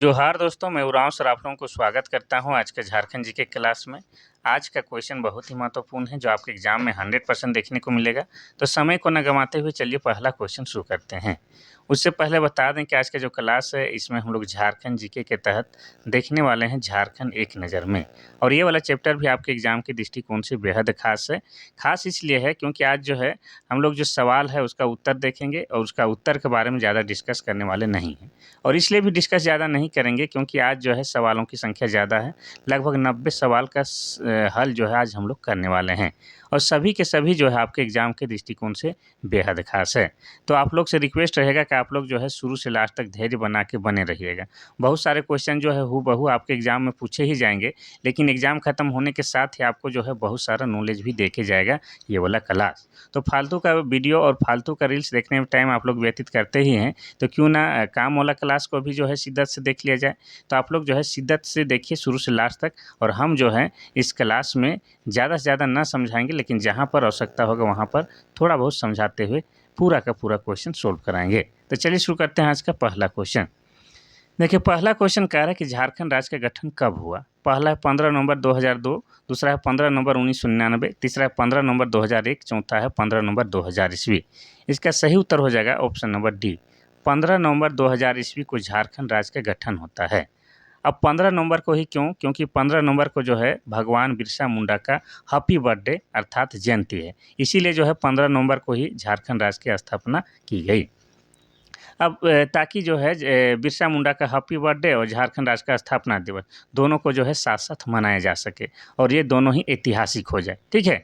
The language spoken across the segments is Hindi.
जोहार दोस्तों, मैं उरांव सर आप लोगों को स्वागत करता हूं आज के झारखंड जीके क्लास में। आज का क्वेश्चन बहुत ही महत्वपूर्ण है जो आपके एग्जाम में 100% देखने को मिलेगा। तो समय को न गंवाते हुए चलिए पहला क्वेश्चन शुरू करते हैं। उससे पहले बता दें कि आज का जो क्लास है इसमें हम लोग झारखंड जीके के तहत देखने वाले हैं झारखंड एक नज़र में। और ये वाला चैप्टर भी आपके एग्जाम के दृष्टिकोण से बेहद खास है। खास इसलिए है क्योंकि आज जो है हम लोग जो सवाल है उसका उत्तर देखेंगे और उसका उत्तर के बारे में ज़्यादा डिस्कस करने वाले नहीं हैं। और इसलिए भी डिस्कस ज़्यादा नहीं करेंगे क्योंकि आज जो है सवालों की संख्या ज़्यादा है। लगभग 90 सवाल का हल जो है आज हम लोग करने वाले हैं और सभी के सभी जो है आपके एग्ज़ाम के दृष्टिकोण से बेहद खास है। तो आप लोग से रिक्वेस्ट रहेगा कि आप लोग जो है शुरू से लास्ट तक धैर्य बना के बने रहिएगा। बहुत सारे क्वेश्चन जो है हूबहू आपके एग्ज़ाम में पूछे ही जाएंगे, लेकिन एग्ज़ाम ख़त्म होने के साथ ही आपको जो है बहुत सारा नॉलेज भी देके जाएगा ये वाला क्लास। तो फालतू का वीडियो और फालतू का रील्स देखने में टाइम आप लोग व्यतीत करते ही हैं, तो क्यों ना काम वाला क्लास को भी जो है शिद्दत से देख लिया जाए। तो आप लोग जो है शिद्दत से देखिए शुरू से लास्ट तक, और हम जो है इस क्लास में ज़्यादा से ज़्यादा ना समझाएंगे, लेकिन जहाँ पर आवश्यकता होगा वहाँ पर थोड़ा बहुत समझाते हुए पूरा का पूरा क्वेश्चन सोल्व कराएंगे। तो चलिए शुरू करते हैं आज का पहला क्वेश्चन। देखिए पहला क्वेश्चन कह रहा है कि झारखंड राज्य का गठन कब हुआ। पहला है 15 नवंबर 2002, दूसरा है 15 नवंबर 1999, तीसरा है 15 नवंबर 2001, चौथा है 15 नवंबर 2000 ईस्वी। इसका सही उत्तर हो जाएगा ऑप्शन नंबर डी, 15 नवंबर 2000 ईस्वी को झारखंड राज्य का गठन होता है। अब 15 नवंबर को ही क्यों? क्योंकि 15 नवंबर को जो है भगवान बिरसा मुंडा का हैप्पी बर्थडे अर्थात जयंती है, इसीलिए जो है 15 नवंबर को ही झारखंड राज्य की स्थापना की गई। अब ताकि जो है बिरसा मुंडा का हैप्पी बर्थडे और झारखंड राज्य का स्थापना दिवस दोनों को जो है साथ साथ मनाया जा सके और ये दोनों ही ऐतिहासिक हो जाए, ठीक है।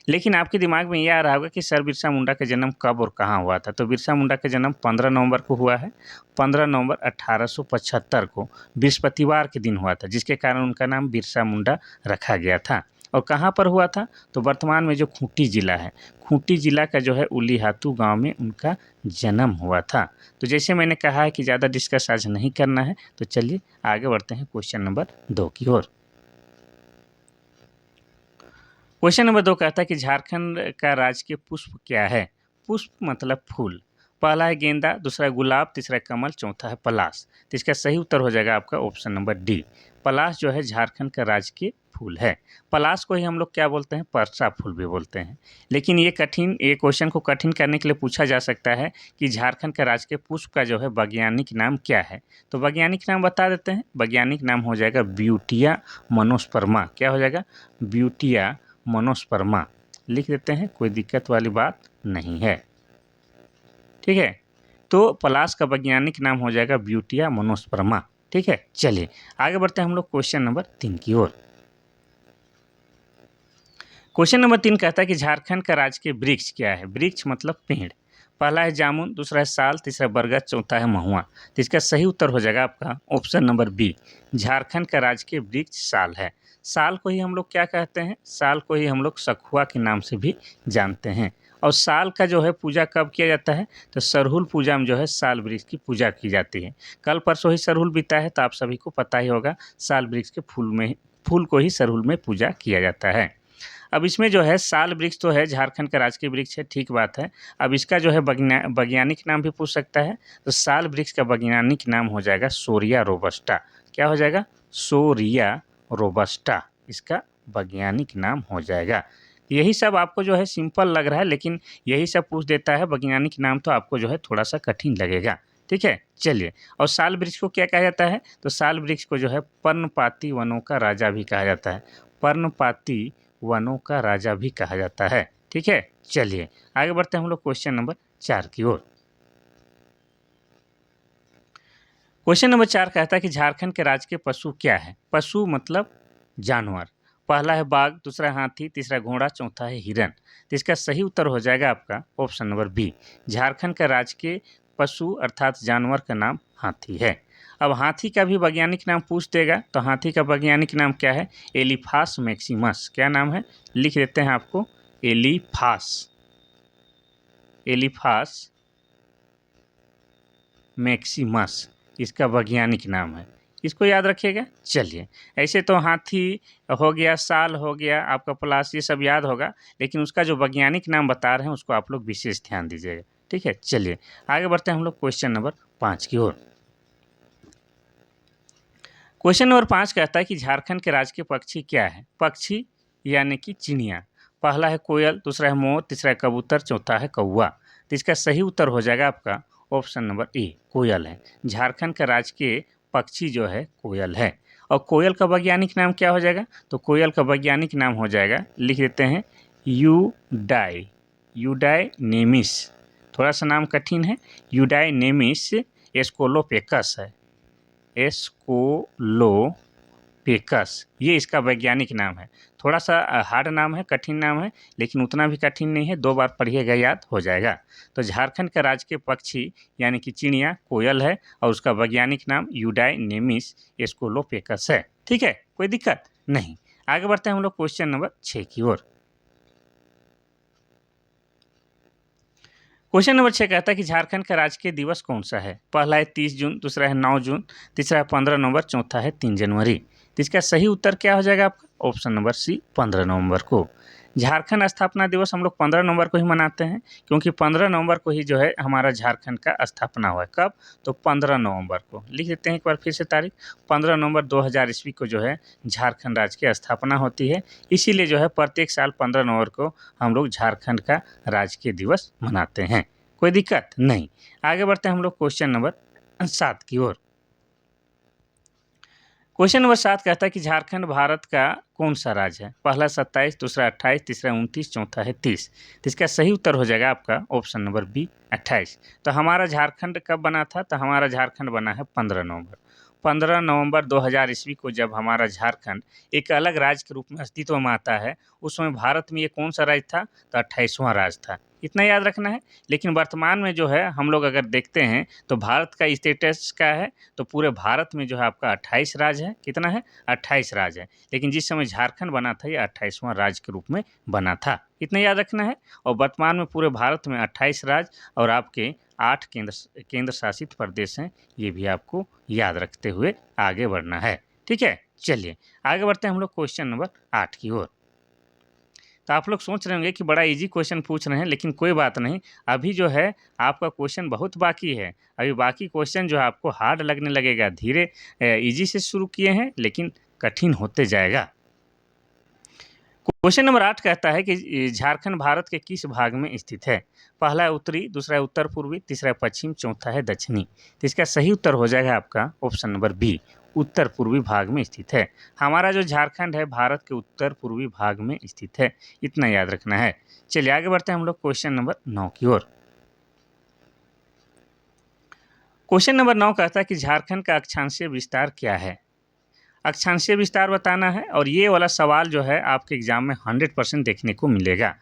लेकिन आपके दिमाग में ये आ रहा होगा कि सर बिरसा मुंडा का जन्म कब और कहाँ हुआ था। तो बिरसा मुंडा का जन्म 15 नवंबर को हुआ है। 15 नवंबर 1875 को बृहस्पतिवार के दिन हुआ था, जिसके कारण उनका नाम बिरसा मुंडा रखा गया था। और कहाँ पर हुआ था? तो वर्तमान में जो खूंटी जिला है, खूंटी जिला का जो है उलीहातू गांव में उनका जन्म हुआ था। तो जैसे मैंने कहा है कि ज़्यादा डिस्कस आज नहीं करना है, तो चलिए आगे बढ़ते हैं क्वेश्चन नंबर 2 की ओर। क्वेश्चन नंबर 2 कहता है कि झारखंड का राजकीय पुष्प क्या है। पुष्प मतलब फूल। पहला है गेंदा, दूसरा है गुलाब, तीसरा है कमल, चौथा है पलाश। तो इसका सही उत्तर हो जाएगा आपका ऑप्शन नंबर डी, पलाश जो है झारखंड का राजकीय फूल है। पलाश को ही हम लोग क्या बोलते हैं? परसा फूल भी बोलते हैं। लेकिन ये क्वेश्चन को कठिन करने के लिए पूछा जा सकता है कि झारखंड का राजकीय पुष्प का जो है वैज्ञानिक नाम क्या है। तो वैज्ञानिक नाम बता देते हैं। वैज्ञानिक नाम हो जाएगा ब्यूटिया मोनोस्पर्मा। क्या हो जाएगा? ब्यूटिया मोनोस्पर्मा लिख देते हैं, कोई दिक्कत वाली बात नहीं है, ठीक है। तो पलाश का वैज्ञानिक नाम हो जाएगा ब्यूटिया मोनोस्पर्मा, ठीक है। चलिए आगे बढ़ते हैं हम लोग क्वेश्चन नंबर 3 की ओर। क्वेश्चन नंबर 3 कहता है कि झारखंड का राजकीय वृक्ष क्या है। वृक्ष मतलब पेड़। पहला है जामुन, दूसरा है साल, तीसरा बरगद, चौथा है महुआ। तो इसका सही उत्तर हो जाएगा आपका ऑप्शन नंबर बी, झारखंड का राजकीय वृक्ष साल है। साल को ही हम लोग क्या कहते हैं? साल को ही हम लोग सखुआ के नाम से भी जानते हैं। और साल का जो है पूजा कब किया जाता है? तो सरहुल पूजा में जो है साल वृक्ष की पूजा की जाती है। कल परसों ही सरहुल बीता है, तो आप सभी को पता ही होगा साल वृक्ष के फूल को ही सरहुल में पूजा किया जाता है। अब इसमें जो है साल वृक्ष तो है झारखंड का राजकीय वृक्ष है, ठीक बात है। अब इसका जो है वैज्ञानिक नाम भी पूछ सकता है। तो साल वृक्ष का वैज्ञानिक नाम हो जाएगा सोरिया रोबस्टा। क्या हो जाएगा? सोरिया रोबस्टा इसका वैज्ञानिक नाम हो जाएगा। यही सब आपको जो है सिंपल लग रहा है, लेकिन यही सब पूछ देता है वैज्ञानिक नाम, तो आपको जो है थोड़ा सा कठिन लगेगा, ठीक है। चलिए, और साल वृक्ष को क्या कहा जाता है? तो साल वृक्ष को जो है पर्णपाती वनों का राजा भी कहा जाता है। पर्णपाती वनों का राजा भी कहा जाता है, ठीक है। चलिए आगे बढ़ते हैं हम लोग क्वेश्चन नंबर 4 की ओर। क्वेश्चन नंबर 4 कहता है कि झारखंड के राजकीय पशु क्या है। पशु मतलब जानवर। पहला है बाघ, दूसरा है हाथी, तीसरा घोड़ा, चौथा है हिरन। तो इसका सही उत्तर हो जाएगा आपका ऑप्शन नंबर बी, झारखंड का राजकीय पशु अर्थात जानवर का नाम हाथी है। अब हाथी का भी वैज्ञानिक नाम पूछ देगा, तो हाथी का वैज्ञानिक नाम क्या है? एलिफास मैक्सिमस। क्या नाम है? लिख देते हैं आपको, एलिफास, एलिफास मैक्सिमस इसका वैज्ञानिक नाम है। इसको याद रखिएगा। चलिए, ऐसे तो हाथी हो गया, साल हो गया, आपका पलाश, ये सब याद होगा, लेकिन उसका जो वैज्ञानिक नाम बता रहे हैं उसको आप लोग विशेष ध्यान दीजिएगा, ठीक है। चलिए आगे बढ़ते हैं हम लोग क्वेश्चन नंबर 5 की ओर। क्वेश्चन नंबर 5 कहता है कि झारखंड के राजकीय पक्षी क्या है? पक्षी यानी कि चिड़िया। पहला है कोयल, दूसरा है मोर, तीसरा है कबूतर, चौथा है कौवा। तो इसका सही उत्तर हो जाएगा आपका ऑप्शन नंबर ए, कोयल है। झारखंड का राजकीय पक्षी जो है कोयल है। और कोयल का वैज्ञानिक नाम क्या हो जाएगा? तो कोयल का वैज्ञानिक नाम हो जाएगा, लिख देते हैं, यूडाइनेमिस। थोड़ा सा नाम कठिन है, यूडाइनेमिस एस्कोलोपेकस है, एस्कोलोपेकस, ये इसका वैज्ञानिक नाम है। थोड़ा सा हार्ड नाम है, कठिन नाम है, लेकिन उतना भी कठिन नहीं है, 2 बार पढ़िएगा याद हो जाएगा। तो झारखंड का राजकीय पक्षी यानी कि चिड़िया कोयल है और उसका वैज्ञानिक नाम यूडाइनेमिस एस्कोलोपेकस है। ठीक है, कोई दिक्कत नहीं। आगे बढ़ते हैं हम लोग क्वेश्चन नंबर 6 की ओर। क्वेश्चन नंबर 6 कहता है कि झारखंड का राजकीय दिवस कौन सा है? पहला है 30 जून, दूसरा है 9 जून, तीसरा है 15 नवंबर, चौथा है 3 जनवरी। तो इसका सही उत्तर क्या हो जाएगा आपका? ऑप्शन नंबर सी, 15 नवंबर को। झारखंड स्थापना दिवस हम लोग 15 नवंबर को ही मनाते हैं, क्योंकि 15 नवंबर को ही जो है हमारा झारखंड का स्थापना हुआ है। कब? तो 15 नवंबर को। लिख देते हैं एक बार फिर से तारीख, 15 नवंबर 2000 ईस्वी को जो है झारखंड राज्य की स्थापना होती है। इसीलिए जो है प्रत्येक साल 15 नवंबर को हम लोग झारखंड का राजकीय दिवस मनाते हैं। कोई दिक्कत नहीं। आगे बढ़ते हैं हम लोग क्वेश्चन नंबर 7 की ओर। क्वेश्चन नंबर 7 कहता है कि झारखंड भारत का कौन सा राज्य है? पहला 27, दूसरा 28, तीसरा 29, चौथा है 30। तो इसका सही उत्तर हो जाएगा आपका ऑप्शन नंबर बी, 28। तो हमारा झारखंड कब बना था? तो हमारा झारखंड बना है 15 नवंबर। 15 नवंबर 2000 ईस्वी को जब हमारा झारखंड एक अलग राज्य के रूप में अस्तित्व में आता है, उस समय भारत में ये कौन सा राज्य था? तो 28वां राज्य था। इतना याद रखना है। लेकिन वर्तमान में जो है हम लोग अगर देखते हैं तो भारत का स्टेटस क्या है? तो पूरे भारत में जो है आपका 28 राज्य है। कितना है? 28 राज्य है। लेकिन जिस समय झारखंड बना था, ये 28वां राज्य के रूप में बना था। इतना याद रखना है। और वर्तमान में पूरे भारत में 28 राज्य और आपके 8 केंद्र शासित प्रदेश हैं। ये भी आपको याद रखते हुए आगे बढ़ना है। ठीक है, चलिए आगे बढ़ते हैं हम लोग क्वेश्चन नंबर 8 की ओर। तो आप लोग सोच रहे होंगे कि बड़ा इजी क्वेश्चन पूछ रहे हैं, लेकिन कोई बात नहीं, अभी जो है आपका क्वेश्चन बहुत बाकी है। अभी बाकी क्वेश्चन जो है आपको हार्ड लगने लगेगा। धीरे इजी से शुरू किए हैं, लेकिन कठिन होते जाएगा। क्वेश्चन नंबर 8 कहता है कि झारखंड भारत के किस भाग में स्थित है? पहला है उत्तरी, दूसरा है उत्तर पूर्वी, तीसरा है पश्चिम, चौथा है दक्षिणी। तो इसका सही उत्तर हो जाएगा आपका ऑप्शन नंबर बी, उत्तर पूर्वी भाग में स्थित है। हमारा जो झारखंड है भारत के उत्तर पूर्वी भाग में स्थित है। इतना याद रखना है। चलिए आगे बढ़ते हैं हम लोग क्वेश्चन नंबर 9 की ओर। क्वेश्चन नंबर 9 कहता है कि झारखंड का अक्षांशीय विस्तार क्या है? अक्षांशीय विस्तार बताना है, और ये वाला सवाल जो है आपके एग्जाम में 100% देखने को मिलेगा।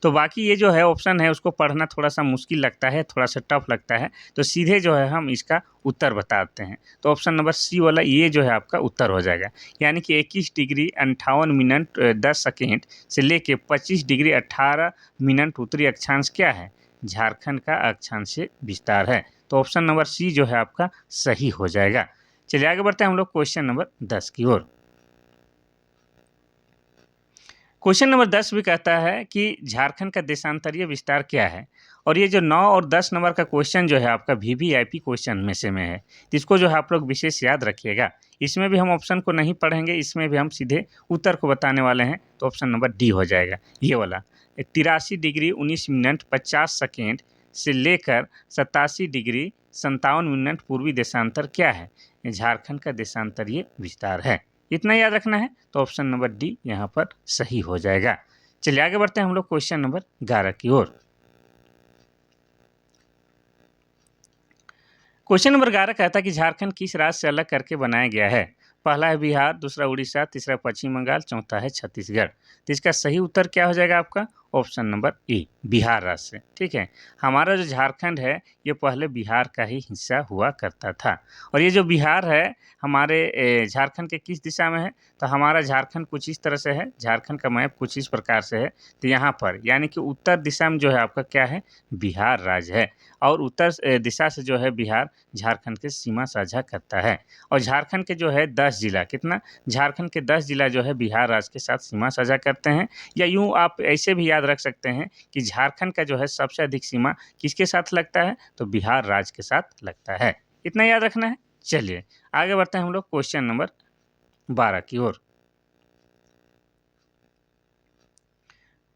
तो बाकी ये जो है ऑप्शन है उसको पढ़ना थोड़ा सा मुश्किल लगता है, थोड़ा सा टफ लगता है, तो सीधे जो है हम इसका उत्तर बताते हैं। तो ऑप्शन नंबर सी वाला ये जो है आपका उत्तर हो जाएगा। यानी कि 21 डिग्री 58 मिनट 10 सेकेंड से लेके 25 डिग्री 18 मिनट उत्तरी अक्षांश क्या है? झारखंड का अक्षांशीय विस्तार है। तो ऑप्शन नंबर सी जो है आपका सही हो जाएगा। चलिए आगे बढ़ते हैं हम लोग क्वेश्चन नंबर 10 की ओर। क्वेश्चन नंबर 10 भी कहता है कि झारखंड का देशांतरीय विस्तार क्या है? और ये जो 9 और 10 नंबर का क्वेश्चन जो है आपका वीवीआईपी क्वेश्चन में से में है, तो इसको जो है आप लोग विशेष याद रखिएगा। इसमें भी हम ऑप्शन को नहीं पढ़ेंगे, इसमें भी हम सीधे उत्तर को बताने वाले हैं। तो ऑप्शन नंबर डी हो जाएगा ये वाला। 83 डिग्री 19 मिनट 50 सेकेंड से लेकर 87 डिग्री 57 मिनट पूर्वी देशांतर क्या है? झारखंड का देशांतरीय विस्तार है। इतना याद रखना है। तो ऑप्शन नंबर डी यहाँ पर सही हो जाएगा। चलिए आगे बढ़ते हैं हम लोग क्वेश्चन नंबर 11 की ओर। क्वेश्चन नंबर 11 कहता है कि झारखंड किस राज्य से अलग करके बनाया गया है? पहला है बिहार, दूसरा उड़ीसा, तीसरा पश्चिम बंगाल, चौथा है छत्तीसगढ़। तो इसका सही उत्तर क्या हो जाएगा आपका? ऑप्शन नंबर ए, बिहार राज्य से। ठीक है, हमारा जो झारखंड है ये पहले बिहार का ही हिस्सा हुआ करता था। और ये जो बिहार है हमारे झारखंड के किस दिशा में है? तो हमारा झारखंड कुछ इस तरह से है, झारखंड का मैप कुछ इस प्रकार से है। तो यहाँ पर यानी कि उत्तर दिशा में जो है आपका क्या है? बिहार राज्य है। और उत्तर दिशा से जो है बिहार झारखंड के सीमा साझा करता है। और झारखंड के जो है 10 जिला, कितना? झारखंड के 10 जिला जो है बिहार राज्य के साथ सीमा साझा करते हैं। या यूँ आप ऐसे भी याद रख सकते हैं कि झारखंड का जो है सबसे अधिक सीमा किसके साथ लगता है? तो बिहार राज्य के साथ लगता है। इतना याद रखना है। चलिए आगे बढ़ते हैं हम लोग क्वेश्चन नंबर 12 की ओर।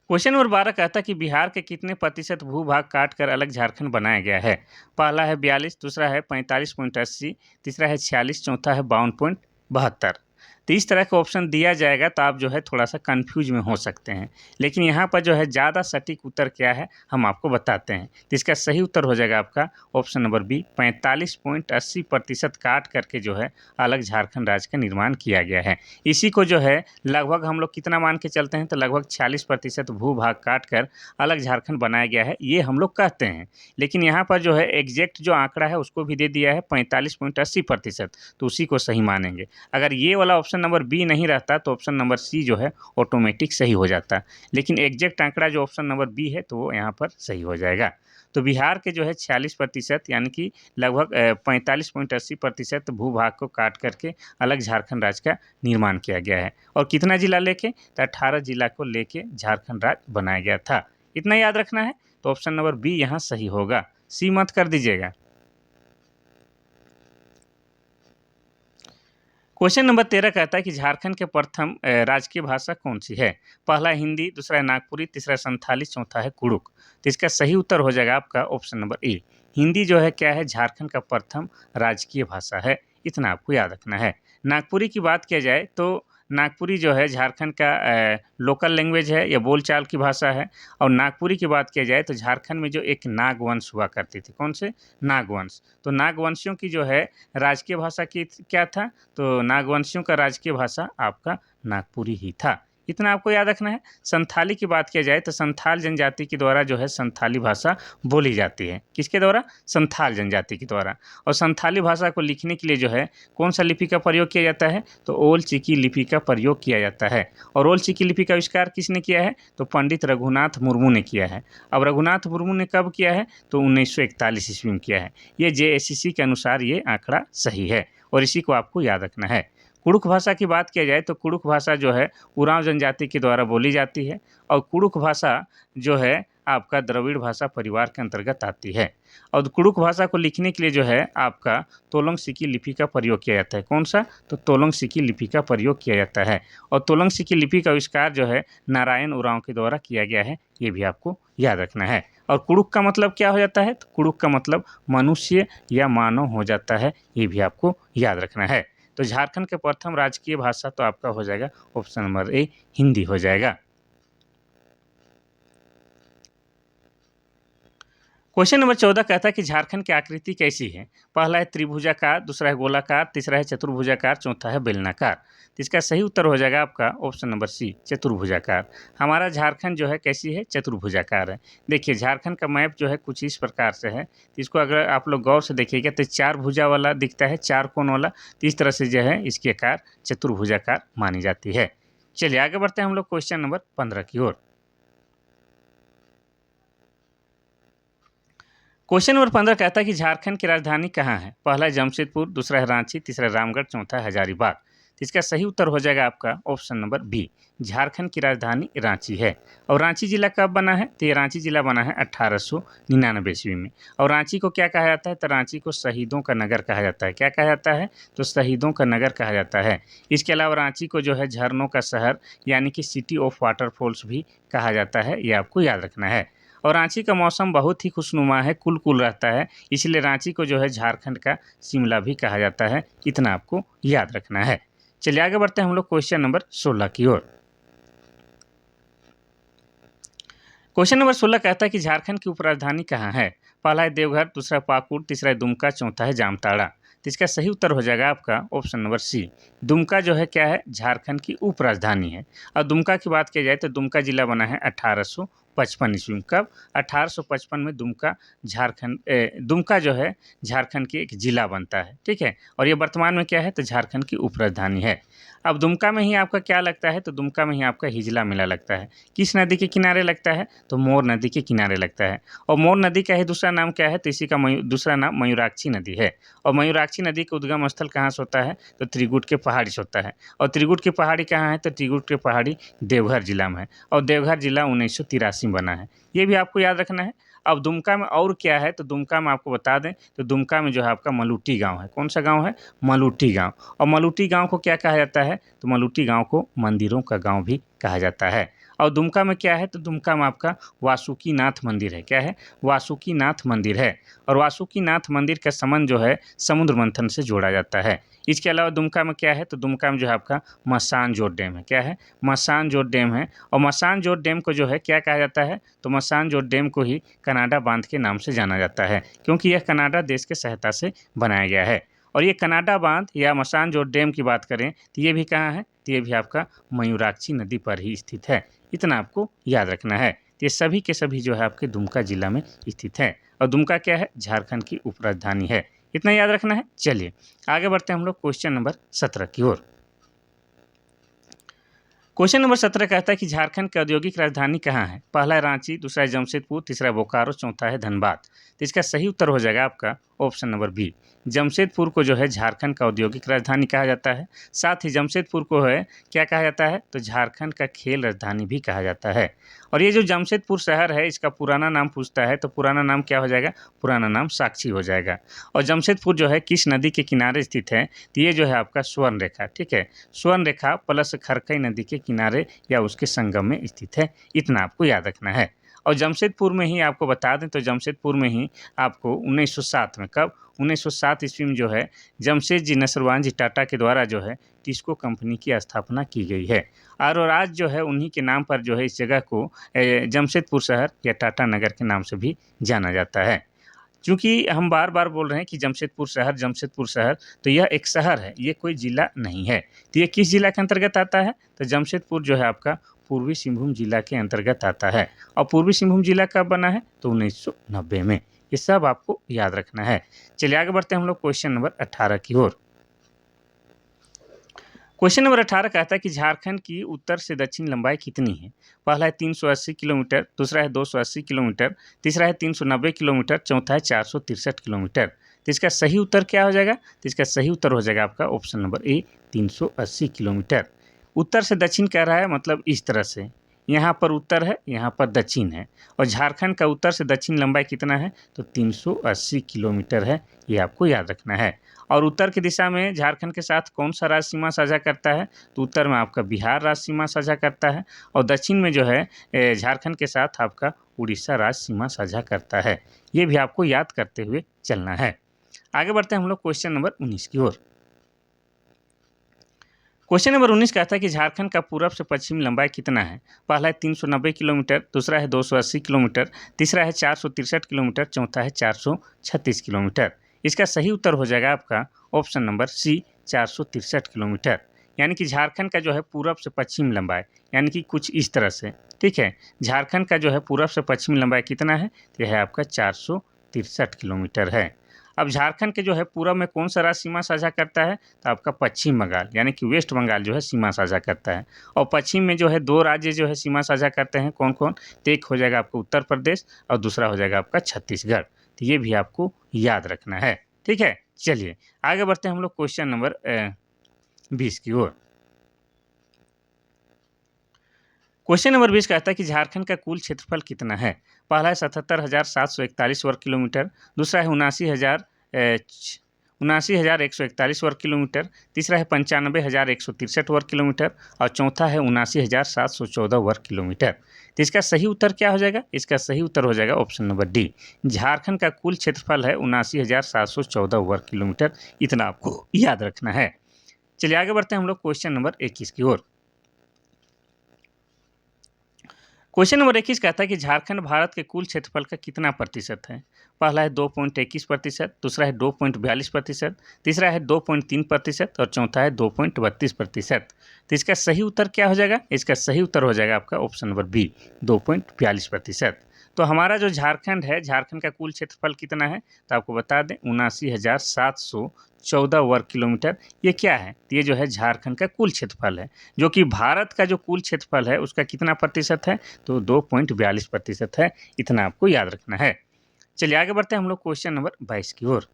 क्वेश्चन नंबर 12 कहता है कि बिहार के कितने प्रतिशत भूभाग काटकर अलग झारखंड बनाया गया है। पहला है 42, दूसरा है 45.80, तीसरा है 46, चौथा है 52.72। तो इस तरह का ऑप्शन दिया जाएगा तो आप जो है थोड़ा सा कंफ्यूज में हो सकते हैं, लेकिन यहाँ पर जो है ज़्यादा सटीक उत्तर क्या है हम आपको बताते हैं। तो इसका सही उत्तर हो जाएगा आपका ऑप्शन नंबर बी, 45.80% काट करके जो है अलग झारखंड राज्य का निर्माण किया गया है। इसी को जो है लगभग हम लोग कितना मान के चलते हैं, तो लगभग 46% भूभाग काट कर अलग झारखंड बनाया गया है, ये हम लोग कहते हैं। लेकिन यहाँ पर जो है एग्जैक्ट जो आंकड़ा है उसको भी दे दिया है 45.80%, तो उसी को सही मानेंगे। अगर ये वाला ऑप्शन नंबर बी नहीं रहता तो ऑप्शन नंबर सी जो है ऑटोमेटिक सही हो जाता, लेकिन एग्जैक्ट आंकड़ा जो ऑप्शन नंबर बी है तो वो यहाँ पर सही हो जाएगा। तो बिहार के जो है 46% यानी कि लगभग 45.80% भूभाग को काट करके अलग झारखंड राज्य का निर्माण किया गया है। और कितना जिला लेके, तो 18 जिला को लेके झारखंड राज्य बनाया गया था। इतना याद रखना है, तो ऑप्शन नंबर बी यहाँ सही होगा, सी मत कर दीजिएगा। क्वेश्चन नंबर 13 कहता है कि झारखंड के प्रथम राजकीय भाषा कौन सी है। पहला है हिंदी, दूसरा है नागपुरी, तीसरा संथाली, चौथा है कुड़ुक। तो इसका सही उत्तर हो जाएगा आपका ऑप्शन नंबर ए, हिंदी जो है क्या है झारखंड का प्रथम राजकीय भाषा है, इतना आपको याद रखना है। नागपुरी की बात किया जाए तो नागपुरी जो है झारखंड का लोकल लैंग्वेज है या बोलचाल की भाषा है। और नागपुरी की बात किया जाए तो झारखंड में जो एक नागवंश हुआ करती थी, कौन से, नागवंश। तो नागवंशियों की जो है राजकीय भाषा की क्या था, तो नागवंशियों का राजकीय भाषा आपका नागपुरी ही था, इतना आपको याद रखना है। संथाली की बात किया जाए तो संथाल जनजाति के द्वारा जो है संथाली भाषा बोली जाती है, किसके द्वारा, संथाल जनजाति के द्वारा। और संथाली भाषा को लिखने के लिए जो है कौन सा लिपि का प्रयोग किया जाता है, तो ओल चिकी लिपि का प्रयोग किया जाता है। और ओल चिकी लिपि का आविष्कार किसने किया है, तो पंडित रघुनाथ मुर्मू ने किया है। अब रघुनाथ मुर्मू ने कब किया है, तो 1941 ईस्वी में किया है। ये JSCC के अनुसार ये आंकड़ा सही है और इसी को आपको याद रखना है। कुड़ुक भाषा की बात किया जाए तो कुड़ुक भाषा जो है उरांव जनजाति के द्वारा बोली जाती है। और कुड़ुक भाषा जो है आपका द्रविड़ भाषा परिवार के अंतर्गत आती है। और कुड़ुक भाषा को लिखने के लिए जो है आपका तोलंग सिकी लिपि का प्रयोग किया जाता है, कौन सा, तो तोलंग सिकी लिपि का प्रयोग किया जाता है। और तोलंग सिकी लिपि का आविष्कार जो है नारायण उरांव के द्वारा किया गया है, ये भी आपको याद रखना है। और कुड़ुक का मतलब क्या हो जाता है, तो कुड़ुक का मतलब मनुष्य या मानव हो जाता है, ये भी आपको याद रखना है। तो झारखंड के प्रथम राजकीय भाषा तो आपका हो जाएगा ऑप्शन नंबर ए, हिंदी हो जाएगा। क्वेश्चन नंबर 14 कहता है कि झारखंड की आकृति कैसी है। पहला है त्रिभुजाकार, दूसरा है गोलाकार, तीसरा है चतुर्भुजाकार, चौथा है बेलनाकार। तो इसका सही उत्तर हो जाएगा आपका ऑप्शन नंबर सी, चतुर्भुजाकार। हमारा झारखंड जो है कैसी है, चतुर्भुजाकार है। देखिए झारखंड का मैप जो है कुछ इस प्रकार से है, इसको अगर आप लोग गौर से देखिएगा तो 4 भुजा वाला दिखता है, 4 कोण वाला, तो इस तरह से जो है इसकी आकार चतुर्भुजाकार मानी जाती है। चलिए आगे बढ़ते हैं हम लोग क्वेश्चन नंबर 15 की ओर। क्वेश्चन नंबर 15 कहता है कि झारखंड की राजधानी कहाँ है। पहला है जमशेदपुर, दूसरा है रांची, तीसरा रामगढ़, चौथा है हजारीबाग। तो इसका सही उत्तर हो जाएगा आपका ऑप्शन नंबर बी, झारखंड की राजधानी रांची है। और रांची जिला कब बना है, तो ये रांची जिला बना है 1899 ईस्वी में। और रांची को क्या कहा जाता है, तो रांची को शहीदों का नगर कहा जाता है। क्या कहा जाता है, तो शहीदों का नगर कहा जाता है। इसके अलावा रांची को जो है झरनों का शहर यानी कि सिटी ऑफ वाटरफॉल्स भी कहा जाता है, ये आपको याद रखना है। और रांची का मौसम बहुत ही खुशनुमा है, कुल रहता है, इसलिए रांची को जो है झारखंड का शिमला भी कहा जाता है, इतना आपको याद रखना है। चलिए आगे बढ़ते हैं हम लोग क्वेश्चन नंबर 16 की ओर। क्वेश्चन नंबर 16 कहता है कि झारखंड की उपराजधानी कहाँ है। पहला है देवघर, दूसरा पाकुड़, तीसरा है दुमका, चौथा है जामताड़ा। तो इसका सही उत्तर हो जाएगा आपका ऑप्शन नंबर सी, दुमका जो है क्या है, झारखंड की उपराजधानी है। और दुमका की बात की जाए तो दुमका जिला बना है 1855 ईस्वी में। कब, 1855 में दुमका जो है झारखंड की एक जिला बनता है, ठीक है। और ये वर्तमान में क्या है, तो झारखंड की उपराजधानी है। अब दुमका में ही आपका क्या लगता है, तो दुमका में ही आपका हिजला मेला लगता है। किस नदी के किनारे लगता है, तो मोर नदी के किनारे लगता है। और मोर नदी का ही दूसरा नाम क्या है, तो इसी का दूसरा नाम मयूराक्षी नदी है। और मयूराक्षी नदी का उद्गम स्थल कहाँ से होता है, तो त्रिकुट के पहाड़ी से होता है। और त्रिकुट की पहाड़ी कहाँ है, तो त्रिकुट की पहाड़ी देवघर जिला में है। और देवघर जिला 1983 में बना है, ये भी आपको याद रखना है। अब दुमका में और क्या है, तो दुमका में आपको बता दें तो दुमका में जो है आपका मलूटी गाँव है। कौन सा गाँव है? मलूटी गाँव। और मलूटी गाँव को क्या कहा जाता है? तो मलूटी गाँव को मंदिरों का गाँव भी कहा जाता है। और दुमका में क्या है? तो दुमका में आपका वासुकीनाथ मंदिर है। क्या है? वासुकीनाथ मंदिर है। और वासुकीनाथ मंदिर का संबंध जो है समुद्र मंथन से जोड़ा जाता है। इसके अलावा दुमका में क्या है? तो दुमका में जो है आपका मसानजोर डैम है। क्या है? मसानजोर डैम है। और मसानजोर डैम को जो है क्या कहा जाता है? तो मसानजोर डैम को ही कनाडा बांध के नाम से जाना जाता है, क्योंकि यह कनाडा देश की सहायता से बनाया गया है। और ये कनाडा बांध या मसानजोर डैम की बात करें तो ये भी कहाँ है? तो ये भी आपका मयूराक्षी नदी पर ही स्थित है। इतना आपको याद रखना है। ये सभी के सभी जो है आपके दुमका जिला में स्थित है। और दुमका क्या है? झारखंड की उपराजधानी है। इतना याद रखना है। चलिए आगे बढ़ते हैं हम लोग क्वेश्चन नंबर 17 की ओर। क्वेश्चन नंबर 17 कहता है कि झारखंड की औद्योगिक राजधानी कहाँ है? पहला है रांची, दूसरा है जमशेदपुर, तीसरा है बोकारो, चौथा है धनबाद। तो इसका सही उत्तर हो जाएगा आपका ऑप्शन नंबर बी। जमशेदपुर को जो है झारखंड का औद्योगिक राजधानी कहा जाता है। साथ ही जमशेदपुर को है क्या कहा जाता है? तो झारखंड का खेल राजधानी भी कहा जाता है। और ये जो जमशेदपुर शहर है इसका पुराना नाम पूछता है तो पुराना नाम क्या हो जाएगा? पुराना नाम साक्षी हो जाएगा। और जमशेदपुर जो है किस नदी के किनारे स्थित है? तो ये जो है आपका स्वर्ण रेखा, ठीक है, स्वर्ण रेखा प्लस खरकई नदी के किनारे या उसके संगम में स्थित है। इतना आपको याद रखना है। और जमशेदपुर में ही आपको बता दें तो जमशेदपुर में ही आपको 1907 में, कब? 1907 ईस्वी में जो है जमशेद जी नसरवान जी टाटा के द्वारा जो है टिस्को कंपनी की स्थापना की गई है। और आज जो है उन्हीं के नाम पर जो है इस जगह को जमशेदपुर शहर या टाटा नगर के नाम से भी जाना जाता है। चूँकि हम बार-बार बोल रहे हैं कि जमशेदपुर शहर, तो यह एक शहर है, ये कोई ज़िला नहीं है। तो ये किस ज़िला के अंतर्गत आता है? तो जमशेदपुर जो है आपका पूर्वी सिंहभूम ज़िला के अंतर्गत आता है। और पूर्वी सिंहभूम ज़िला कब बना है? तो 1990 में। ये सब आपको याद रखना है। चलिए आगे बढ़ते हैं हम लोग क्वेश्चन नंबर 18 की ओर। क्वेश्चन नंबर 18 कहता है कि झारखंड की उत्तर से दक्षिण लंबाई कितनी है? पहला है 380 किलोमीटर, दूसरा है 280 किलोमीटर, तीसरा है 390 किलोमीटर, चौथा है 463 किलोमीटर। तो इसका सही उत्तर क्या हो जाएगा? तो इसका सही उत्तर हो जाएगा आपका ऑप्शन नंबर ए 380 किलोमीटर। उत्तर से दक्षिण कह रहा है मतलब इस तरह से, यहाँ पर उत्तर है, यहाँ पर दक्षिण है। और झारखंड का उत्तर से दक्षिण लंबाई कितना है? तो 380 किलोमीटर है। ये आपको याद रखना है। और उत्तर की दिशा में झारखंड के साथ कौन सा राज्य सीमा साझा करता है? तो उत्तर में आपका बिहार राज्य सीमा साझा करता है। और दक्षिण में जो है झारखंड के साथ आपका उड़ीसा राज्य सीमा साझा करता है। ये भी आपको याद करते हुए चलना है। आगे बढ़ते हैं हम लोग क्वेश्चन नंबर 19 की ओर। क्वेश्चन नंबर 19 कहता है कि झारखंड का पूरब से पश्चिम लंबाई कितना है? पहला है 390 किलोमीटर, दूसरा है 280 किलोमीटर, तीसरा है 463 किलोमीटर, चौथा है 436 किलोमीटर। इसका सही उत्तर हो जाएगा आपका ऑप्शन नंबर सी 463 किलोमीटर। यानी कि झारखंड का जो है पूरब से पश्चिम लंबाई, यानी कि कुछ इस तरह से, ठीक है। झारखंड का जो है पूरब से पश्चिम लंबाई कितना है? तो यह है आपका 463 किलोमीटर है। अब झारखंड के जो है पूरब में कौन सा राज्य सीमा साझा करता है? तो आपका पश्चिम बंगाल, यानी कि वेस्ट बंगाल जो है सीमा साझा करता है। और पश्चिम में जो है दो राज्य जो है सीमा साझा करते हैं, कौन कौन? तो एक हो जाएगा आपका उत्तर प्रदेश और दूसरा हो जाएगा आपका छत्तीसगढ़। तो ये भी आपको याद रखना है, ठीक है। चलिए आगे बढ़ते हैं हम लोग क्वेश्चन नंबर 20 की ओर। क्वेश्चन नंबर 20 कहता है कि झारखंड का कुल क्षेत्रफल कितना है? पहला है 77,741 वर्ग किलोमीटर, दूसरा है 79,141 वर्ग किलोमीटर, तीसरा है 95,163 वर्ग किलोमीटर और चौथा है 79,714 वर्ग किलोमीटर। तो इसका सही उत्तर क्या हो जाएगा? इसका सही उत्तर हो जाएगा ऑप्शन नंबर डी। झारखंड का कुल क्षेत्रफल है 79,714 वर्ग किलोमीटर। इतना आपको याद रखना है। चलिए आगे बढ़ते हैं हम लोग क्वेश्चन नंबर 21 की ओर। क्वेश्चन नंबर 21 कहता है कि झारखंड भारत के कुल क्षेत्रफल का कितना प्रतिशत है? पहला है 2.21%, दूसरा है 2.42%, तीसरा है 2.3% और चौथा है 2.32%। तो इसका सही उत्तर क्या हो जाएगा? इसका सही उत्तर हो जाएगा आपका ऑप्शन नंबर बी 2.42%। तो हमारा जो झारखंड है, झारखंड का कुल क्षेत्रफल कितना है? तो आपको बता दें 79,714 वर्ग किलोमीटर। ये क्या है? ये जो है झारखंड का कुल क्षेत्रफल है, जो कि भारत का जो कुल क्षेत्रफल है उसका कितना प्रतिशत है? तो 2.42% है। इतना आपको याद रखना है। चलिए आगे बढ़ते हैं हम लोग क्वेश्चन नंबर 22 की ओर।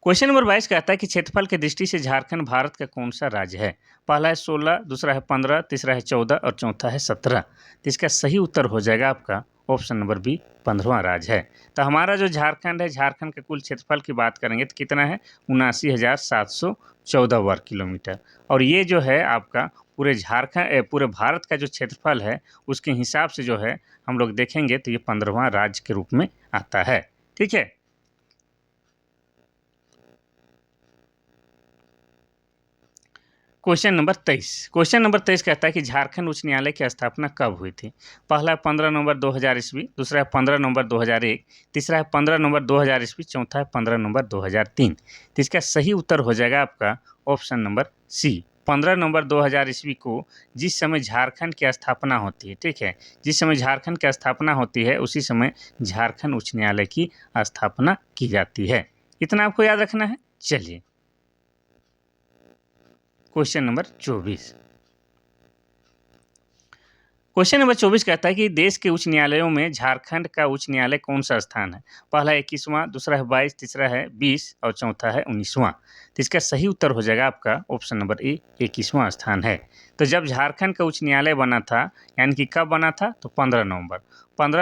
क्वेश्चन नंबर 22 कहता है कि क्षेत्रफल की दृष्टि से झारखंड भारत का कौन सा राज्य है? पहला है 16, दूसरा है 15, तीसरा है 14 और चौथा है 17। तो इसका सही उत्तर हो जाएगा आपका ऑप्शन नंबर बी, 15वां राज्य है। तो हमारा जो झारखंड है, झारखंड के कुल क्षेत्रफल की बात करेंगे तो कितना है? 79,714 वर्ग किलोमीटर। और ये जो है आपका पूरे पूरे भारत का जो क्षेत्रफल है उसके हिसाब से जो है हम लोग देखेंगे तो ये 15वां राज्य के रूप में आता है। ठीक है। क्वेश्चन नंबर 23 कहता है कि झारखंड उच्च न्यायालय की स्थापना कब हुई थी? पहला है 15 नवंबर 2000 ईस्वी, दूसरा है 15 नवंबर 2001, तीसरा है 15 नवंबर 2000 ईस्वी, चौथा है 15 नवंबर 2003। तो इसका सही उत्तर हो जाएगा आपका ऑप्शन नंबर सी, 15 नवंबर 2000 ईस्वी को जिस समय झारखंड की स्थापना होती है, ठीक है, जिस समय झारखंड की स्थापना होती है उसी समय झारखंड उच्च न्यायालय की स्थापना की जाती है। इतना आपको याद रखना है। चलिए क्वेश्चन नंबर 24। क्वेश्चन नंबर 24 कहता है कि देश के उच्च न्यायालयों में झारखंड का उच्च न्यायालय कौन सा स्थान है? पहला है 21वां, दूसरा है 22, तीसरा है 20 और चौथा है 19वां। तो इसका सही उत्तर हो जाएगा आपका ऑप्शन नंबर ए, 21वां स्थान है। तो जब झारखंड का उच्च न्यायालय बना था, यानी कि कब बना था? तो 15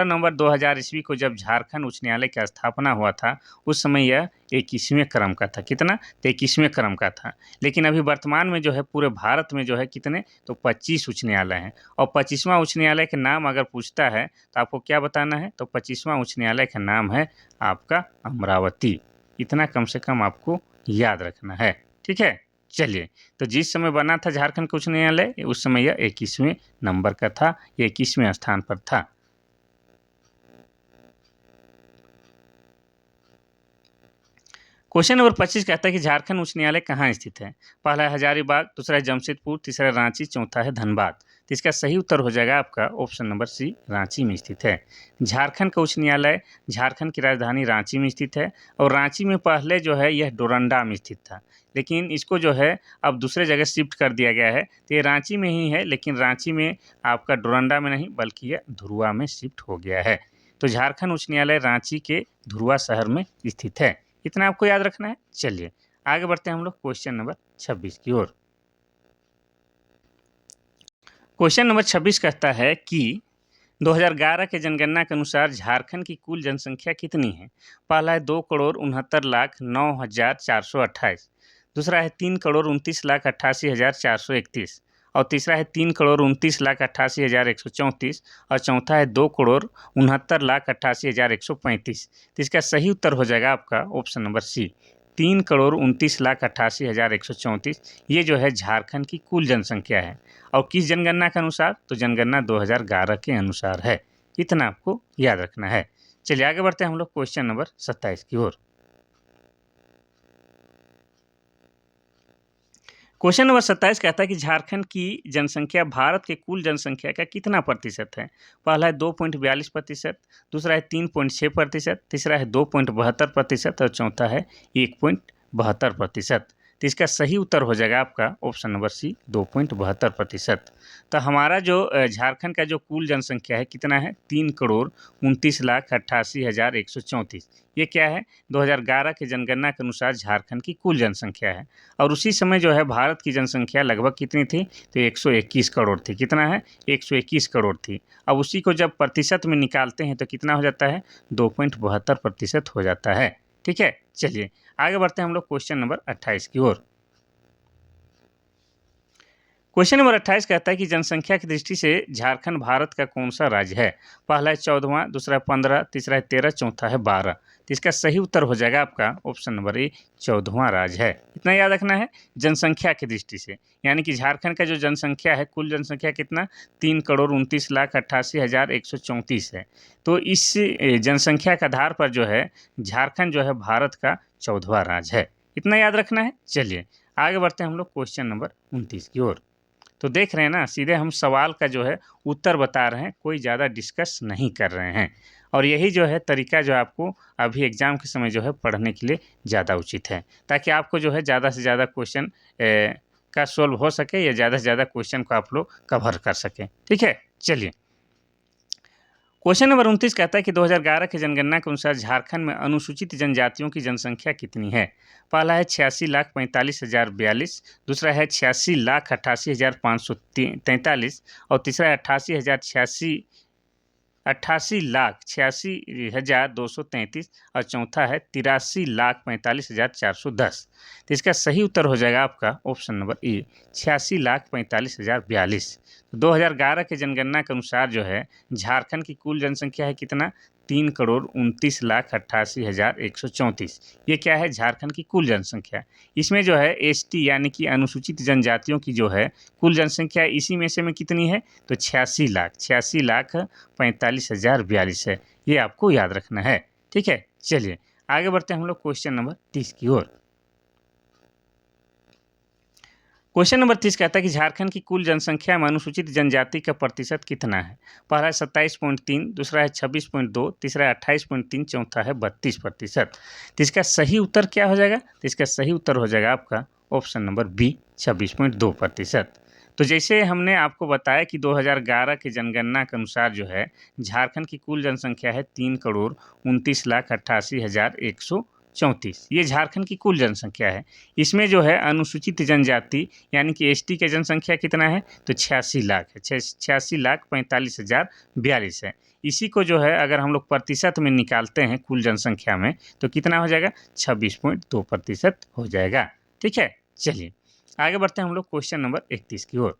नवंबर 2000 ईस्वी को जब झारखंड उच्च न्यायालय की स्थापना हुआ था, उस समय यह 21वें क्रम का था। कितना? तो 21वें क्रम का था। लेकिन अभी वर्तमान में जो है पूरे भारत में जो है कितने? तो 25 उच्च न्यायालय हैं। और 25वां उच्च न्यायालय के नाम अगर पूछता है तो आपको क्या बताना है? तो 25वां उच्च न्यायालय का नाम है आपका अमरावती। इतना कम से कम आपको याद रखना है। ठीक है। चलिए, तो जिस समय बना था झारखंड का उच्च न्यायालय उस समय यह 21वें नंबर का था, ये 21वें स्थान पर था। क्वेश्चन नंबर 25 कहता है कि झारखंड उच्च न्यायालय कहाँ स्थित है? पहला है हजारीबाग, दूसरा है जमशेदपुर, तीसरा है रांची, चौथा है धनबाद। तो इसका सही उत्तर हो जाएगा आपका ऑप्शन नंबर सी, रांची में स्थित है। झारखंड का उच्च न्यायालय झारखंड की राजधानी रांची में स्थित है और रांची में पहले जो है यह डोरंडा में स्थित था, लेकिन इसको जो है अब दूसरे जगह शिफ्ट कर दिया गया है। तो ये रांची में ही है, लेकिन रांची में आपका डोरंडा में नहीं बल्कि यह धुरुआ में शिफ्ट हो गया है। तो झारखंड उच्च न्यायालय रांची के धुरुआ शहर में स्थित है। इतना आपको याद रखना है। चलिए आगे बढ़ते हैं हम लोग क्वेश्चन नंबर 26 की ओर। क्वेश्चन नंबर 26 कहता है कि 2011 के जनगणना के अनुसार झारखंड की कुल जनसंख्या कितनी है? पहला है 2,69,09,428, दूसरा है 3,29,88,431 और तीसरा है 3,29,88,134 और चौथा है 2,69,88,135। तो इसका सही उत्तर हो जाएगा आपका ऑप्शन नंबर सी, 3,29,88,134। ये जो है झारखंड की कुल जनसंख्या है। और किस जनगणना के अनुसार? तो जनगणना 2011 के अनुसार है। इतना आपको याद रखना है। चलिए आगे बढ़ते हैं हम लोग क्वेश्चन नंबर 27 की ओर। क्वेश्चन नंबर 27 कहता है कि झारखंड की जनसंख्या भारत के कुल जनसंख्या का कितना प्रतिशत है? पहला है 2.42%, दूसरा है 3.6%, तीसरा है 2.72% और चौथा है 1.72%। तो इसका सही उत्तर हो जाएगा आपका ऑप्शन नंबर सी, 2.72%। तो हमारा जो झारखंड का जो कुल जनसंख्या है कितना है? 3,29,88,134। ये क्या है? 2011 के जनगणना के अनुसार झारखंड की कुल जनसंख्या है। और उसी समय जो है भारत की जनसंख्या लगभग कितनी थी? तो 121 करोड़ थी। कितना है? 121 करोड़ थी। अब उसी को जब प्रतिशत में निकालते हैं तो कितना हो जाता है? 2.72% हो जाता है। ठीक है। चलिए आगे बढ़ते हैं हम लोग क्वेश्चन नंबर 28 की ओर। क्वेश्चन नंबर 28 कहता है कि जनसंख्या की दृष्टि से झारखंड भारत का कौन सा राज्य है? पहला है 14वां, दूसरा है 15, तीसरा है 13, चौथा है 12। तो इसका सही उत्तर हो जाएगा आपका ऑप्शन नंबर ए, 14वां राज्य है। इतना याद रखना है जनसंख्या की दृष्टि से, यानी कि झारखंड का जो जनसंख्या है कुल जनसंख्या कितना? 3,29,88,134 है। तो इस जनसंख्या के आधार पर जो है झारखंड जो है भारत का 14वां राज्य है। इतना याद रखना है। चलिए आगे बढ़ते हैं हम लोग क्वेश्चन नंबर 29 की ओर। तो देख रहे हैं ना, सीधे हम सवाल का जो है उत्तर बता रहे हैं, कोई ज़्यादा डिस्कस नहीं कर रहे हैं। और यही जो है तरीका जो आपको अभी एग्ज़ाम के समय जो है पढ़ने के लिए ज़्यादा उचित है, ताकि आपको जो है ज़्यादा से ज़्यादा क्वेश्चन का सॉल्व हो सके या ज़्यादा से ज़्यादा क्वेश्चन को आप लोग कवर कर सकें। ठीक है। चलिए क्वेश्चन नंबर 29 कहता है कि 2011 की जनगणना के अनुसार झारखंड में अनुसूचित जनजातियों की जनसंख्या कितनी है। पहला है 86,45,042, दूसरा है 86,88,543 और तीसरा है 88,86,233 और चौथा है 83,45,410। तो इसका सही उत्तर हो जाएगा आपका ऑप्शन नंबर ए 86,45,042। तो 2011 के जनगणना के अनुसार जो है झारखंड की कुल जनसंख्या है कितना 3,29,88,134। ये क्या है झारखंड की कुल जनसंख्या। इसमें जो है एसटी यानी कि अनुसूचित जनजातियों की जो है कुल जनसंख्या इसी में से में कितनी है तो 86,45,042 है। ये आपको याद रखना है। ठीक है, चलिए आगे बढ़ते हैं हम लोग क्वेश्चन नंबर 30 की ओर। क्वेश्चन नंबर 30 कहता है कि झारखंड की कुल जनसंख्या में अनुसूचित जनजाति का प्रतिशत कितना है। पहला है 27.3, दूसरा है 26.2, तीसरा है 28.3, चौथा है 32%। तो इसका सही उत्तर क्या हो जाएगा तो इसका सही उत्तर हो जाएगा आपका ऑप्शन नंबर बी 26.2%। तो जैसे हमने आपको बताया कि 2011 की जनगणना के अनुसार जो है झारखंड की कुल जनसंख्या है 3,29,88,134। ये झारखंड की कुल जनसंख्या है। इसमें जो है अनुसूचित जनजाति यानी कि एसटी की जनसंख्या कितना है तो 86 लाख है, 86,45,042 है। इसी को जो है अगर हम लोग प्रतिशत में निकालते हैं कुल जनसंख्या में तो कितना हो जाएगा 26.2% हो जाएगा। ठीक है, चलिए आगे बढ़ते हैं हम लोग क्वेश्चन नंबर 31 की ओर।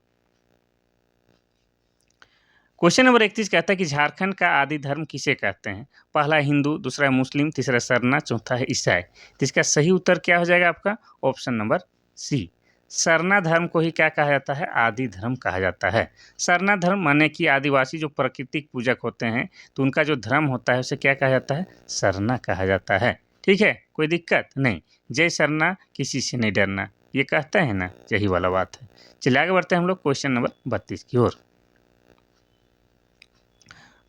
क्वेश्चन नंबर 31 कहता है कि झारखंड का आदि धर्म किसे कहते हैं। पहला है हिंदू, दूसरा है मुस्लिम, तीसरा सरना, चौथा है ईसाई। तो इसका सही उत्तर क्या हो जाएगा आपका ऑप्शन नंबर सी। सरना धर्म को ही क्या कहा जाता है आदि धर्म कहा जाता है। सरना धर्म माने कि आदिवासी जो प्राकृतिक पूजक होते हैं तो उनका जो धर्म होता है उसे क्या कहा जाता है सरना कहा जाता है। ठीक है, कोई दिक्कत नहीं। जय सरना किसी से नहीं डरना, ये कहता है ना, यही वाला बात है। चलिए आगे बढ़ते हैं हम लोग क्वेश्चन नंबर 32 की ओर।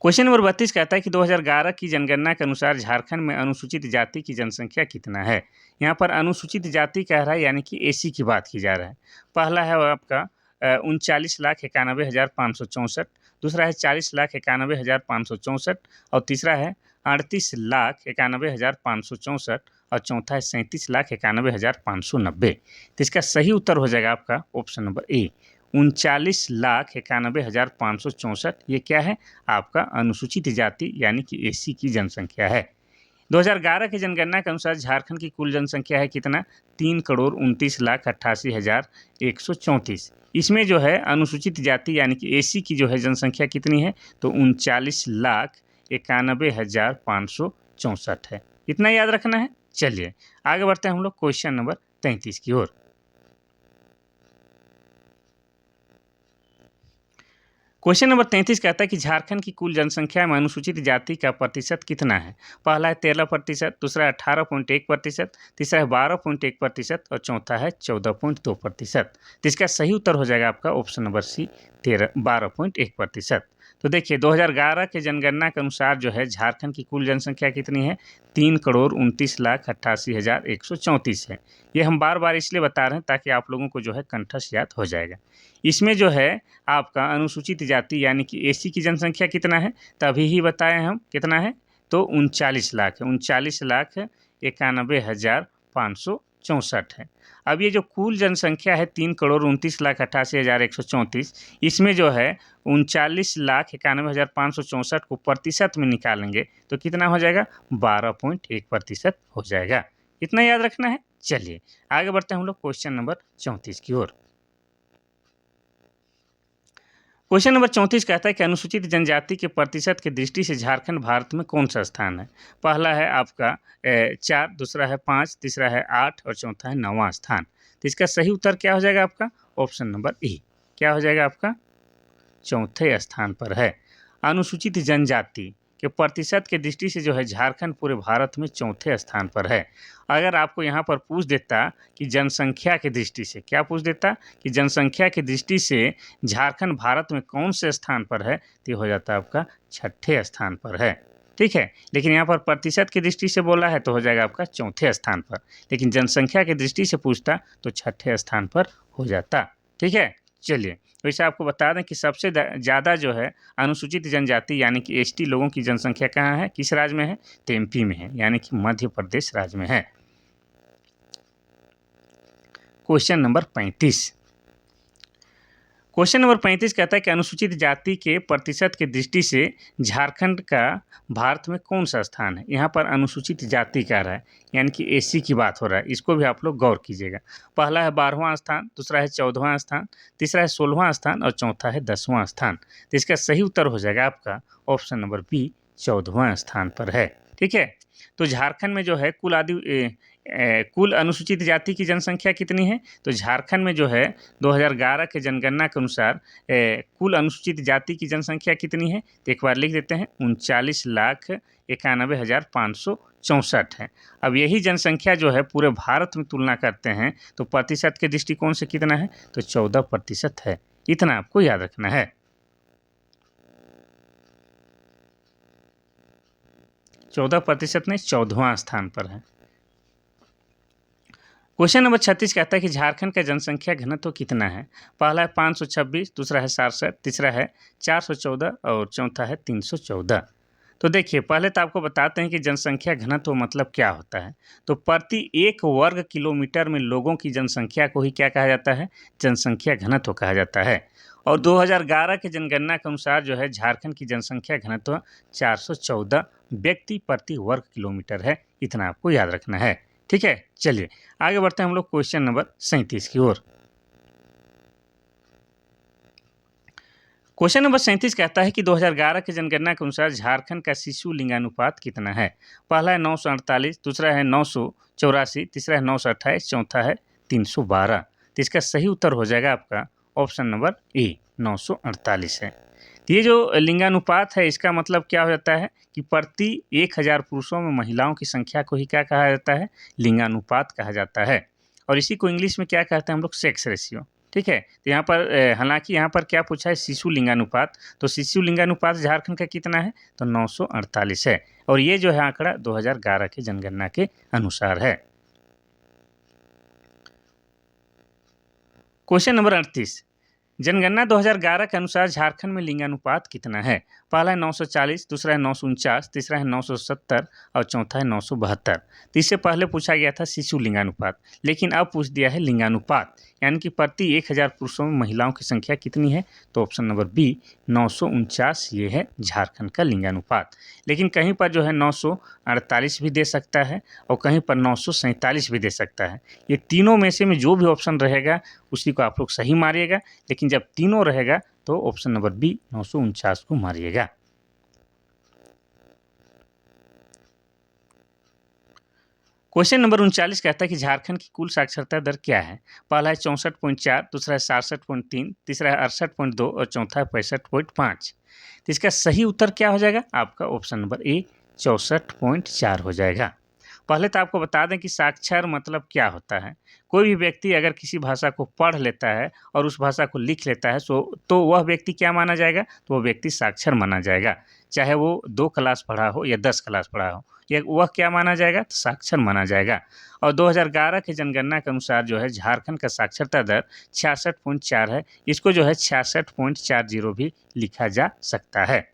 क्वेश्चन नंबर 32 कहता है कि 2011 की जनगणना के अनुसार झारखंड में अनुसूचित जाति की जनसंख्या कितना है। यहाँ पर अनुसूचित जाति कह रहा है यानी कि एसी की बात की जा रहा है। पहला है आपका 39,91,564, दूसरा है 40,91,564 और तीसरा है 38,91,564 और चौथा है 37,91,590। तो इसका सही उत्तर हो जाएगा आपका ऑप्शन नंबर ए 39,91,564। ये क्या है आपका अनुसूचित जाति यानी कि एसी की जनसंख्या है। 2011 की जनगणना के अनुसार झारखंड की कुल जनसंख्या है कितना 3,29,88,134। इसमें जो है अनुसूचित जाति यानी कि एसी की जो है जनसंख्या कितनी है तो 39,91,564 है। इतना याद रखना है। चलिए आगे बढ़ते हैं हम लोग क्वेश्चन नंबर 33 की ओर। क्वेश्चन नंबर 33 कहता है कि झारखंड की कुल जनसंख्या में अनुसूचित जाति का प्रतिशत कितना है। पहला है 13%, दूसरा है 18.1%, तीसरा है 12.1% और चौथा है 14.2%। तो इसका सही उत्तर हो जाएगा आपका ऑप्शन नंबर सी 12.1%। तो देखिए 2011 के जनगणना के अनुसार जो है झारखंड की कुल जनसंख्या कितनी है 3,29,88,134 है। ये हम बार बार इसलिए बता रहे हैं ताकि आप लोगों को जो है कंठस्थ याद हो जाएगा। इसमें जो है आपका अनुसूचित जाति यानी कि एसी की जनसंख्या कितना है तभी ही बताए हम कितना है तो 39 लाख है, 39,91,564 है। अब ये जो कुल जनसंख्या है 3,29,88,134 इसमें जो है 39,91,564 को प्रतिशत में निकालेंगे तो कितना हो जाएगा 12.1% हो जाएगा। इतना याद रखना है। चलिए आगे बढ़ते हैं हम लोग क्वेश्चन नंबर 34 की ओर। क्वेश्चन नंबर 34 कहता है कि अनुसूचित जनजाति के प्रतिशत की दृष्टि से झारखंड भारत में कौन सा स्थान है। पहला है आपका 4, दूसरा है 5, तीसरा है 8 और चौथा है 9वां स्थान। तो इसका सही उत्तर क्या हो जाएगा आपका ऑप्शन नंबर ए क्या हो जाएगा आपका चौथे स्थान पर है। अनुसूचित जनजाति के प्रतिशत की दृष्टि से जो है झारखंड पूरे भारत में चौथे स्थान पर है। अगर आपको यहाँ पर पूछ देता कि जनसंख्या की दृष्टि से क्या पूछ देता कि जनसंख्या की दृष्टि से झारखंड भारत में कौन से स्थान पर है तो हो जाता है आपका छठे स्थान पर है। ठीक है, लेकिन यहाँ पर प्रतिशत की दृष्टि से बोला है तो हो जाएगा आपका चौथे स्थान पर, लेकिन जनसंख्या की दृष्टि से पूछता तो छठे स्थान पर हो जाता। ठीक है, चलिए, वैसे आपको बता दें कि सबसे ज़्यादा जो है अनुसूचित जनजाति यानी कि एसटी लोगों की जनसंख्या कहाँ है, किस राज्य में है? तो एमपी में है, यानी कि मध्य प्रदेश राज्य में है। Question number 35। क्वेश्चन नंबर 35 कहता है कि अनुसूचित जाति के प्रतिशत की दृष्टि से झारखंड का भारत में कौन सा स्थान है? यहाँ पर अनुसूचित जाति कह रहा है, यानी कि एससी की बात हो रहा है, इसको भी आप लोग गौर कीजिएगा। पहला है 12वां स्थान, दूसरा है 14वां स्थान, तीसरा है 16वां स्थान और चौथा है 10वां स्थान। तो इसका सही उत्तर हो जाएगा आपका ऑप्शन नंबर बी, 14वां स्थान पर है। ठीक है, तो झारखंड में जो है कुल अनुसूचित जाति की जनसंख्या कितनी है? तो झारखंड में जो है 2011 के जनगणना के अनुसार कुल अनुसूचित जाति की जनसंख्या कितनी है? तो एक बार लिख देते हैं, 39,91,564 है। अब यही जनसंख्या जो है पूरे भारत में तुलना करते हैं तो प्रतिशत के दृष्टिकोण से कितना है? तो 14% है। इतना आपको याद रखना है। 14% नहीं, 14वां स्थान पर है। क्वेश्चन नंबर 36 कहता है कि झारखंड का जनसंख्या घनत्व कितना है? पहला है 526, दूसरा है 67, तीसरा है 414 और चौथा है 314। तो देखिए, पहले तो आपको बताते हैं कि जनसंख्या घनत्व मतलब क्या होता है। तो प्रति 1 वर्ग किलोमीटर में लोगों की जनसंख्या को ही क्या कहा जाता है? जनसंख्या घनत्व कहा जाता है। और 2011 के जनगणना के अनुसार जो है झारखंड की जनसंख्या घनत्व 414 व्यक्ति प्रति वर्ग किलोमीटर है। इतना आपको याद रखना है। ठीक है, चलिए आगे बढ़ते हैं हम लोग क्वेश्चन नंबर 37 की ओर। क्वेश्चन नंबर 37 कहता है कि 2011 की जनगणना के अनुसार झारखंड का शिशु लिंगानुपात कितना है? पहला है 948, दूसरा है 984, तीसरा है 928, चौथा है 312। तो इसका सही उत्तर हो जाएगा आपका ऑप्शन नंबर ए, 948 है। तो ये जो लिंगानुपात है इसका मतलब क्या हो जाता है कि प्रति 1000 पुरुषों में महिलाओं की संख्या को ही क्या कहा जाता है? लिंगानुपात कहा जाता है। और इसी को इंग्लिश में क्या कहते हैं हम लोग? Sex ratio. ठीक है, तो यहाँ पर हालांकि यहाँ पर क्या पूछा है? शिशु लिंगानुपात। तो शिशु लिंगानुपात झारखंड का कितना है? तो 948 है। और ये जो है आंकड़ा 2011 की जनगणना के अनुसार है। Question number 38। जनगणना 2011 के अनुसार झारखंड में लिंगानुपात कितना है? पहला है 940, दूसरा है 949, तीसरा है 970 और चौथा है 972। तो इससे पहले पूछा गया था शिशु लिंगानुपात, लेकिन अब पूछ दिया है लिंगानुपात, यानी कि प्रति 1000 पुरुषों में महिलाओं की संख्या कितनी है? तो ऑप्शन नंबर बी, 949 ये है झारखंड का लिंगानुपात। लेकिन कहीं पर जो है 948 भी दे सकता है और कहीं पर 947 भी दे सकता है। ये तीनों में से जो भी ऑप्शन रहेगा उसी को आप लोग सही मारिएगा, लेकिन जब तीनों रहेगा तो ऑप्शन नंबर बी, 949 को मारिएगा। क्वेश्चन नंबर 39 कहता है कि झारखंड की कुल साक्षरता दर क्या है? पहला है 64.4, दूसरा है 67.3, तीसरा है 68.2 और चौथा है 65.5। तो इसका सही उत्तर क्या हो जाएगा? आपका ऑप्शन नंबर ए, 64.4 हो जाएगा। पहले तो आपको बता दें कि साक्षर मतलब क्या होता है। कोई भी व्यक्ति अगर किसी भाषा को पढ़ लेता है और उस भाषा को लिख लेता है तो वह व्यक्ति क्या माना जाएगा? तो वह व्यक्ति साक्षर माना जाएगा। चाहे वो 2 क्लास पढ़ा हो या 10 क्लास पढ़ा हो, या वह क्या माना जाएगा? तो साक्षर माना जाएगा। और 2011 की जनगणना के अनुसार जो है झारखंड का साक्षरता दर 66.4 है। इसको जो है 66.40 भी लिखा जा सकता है।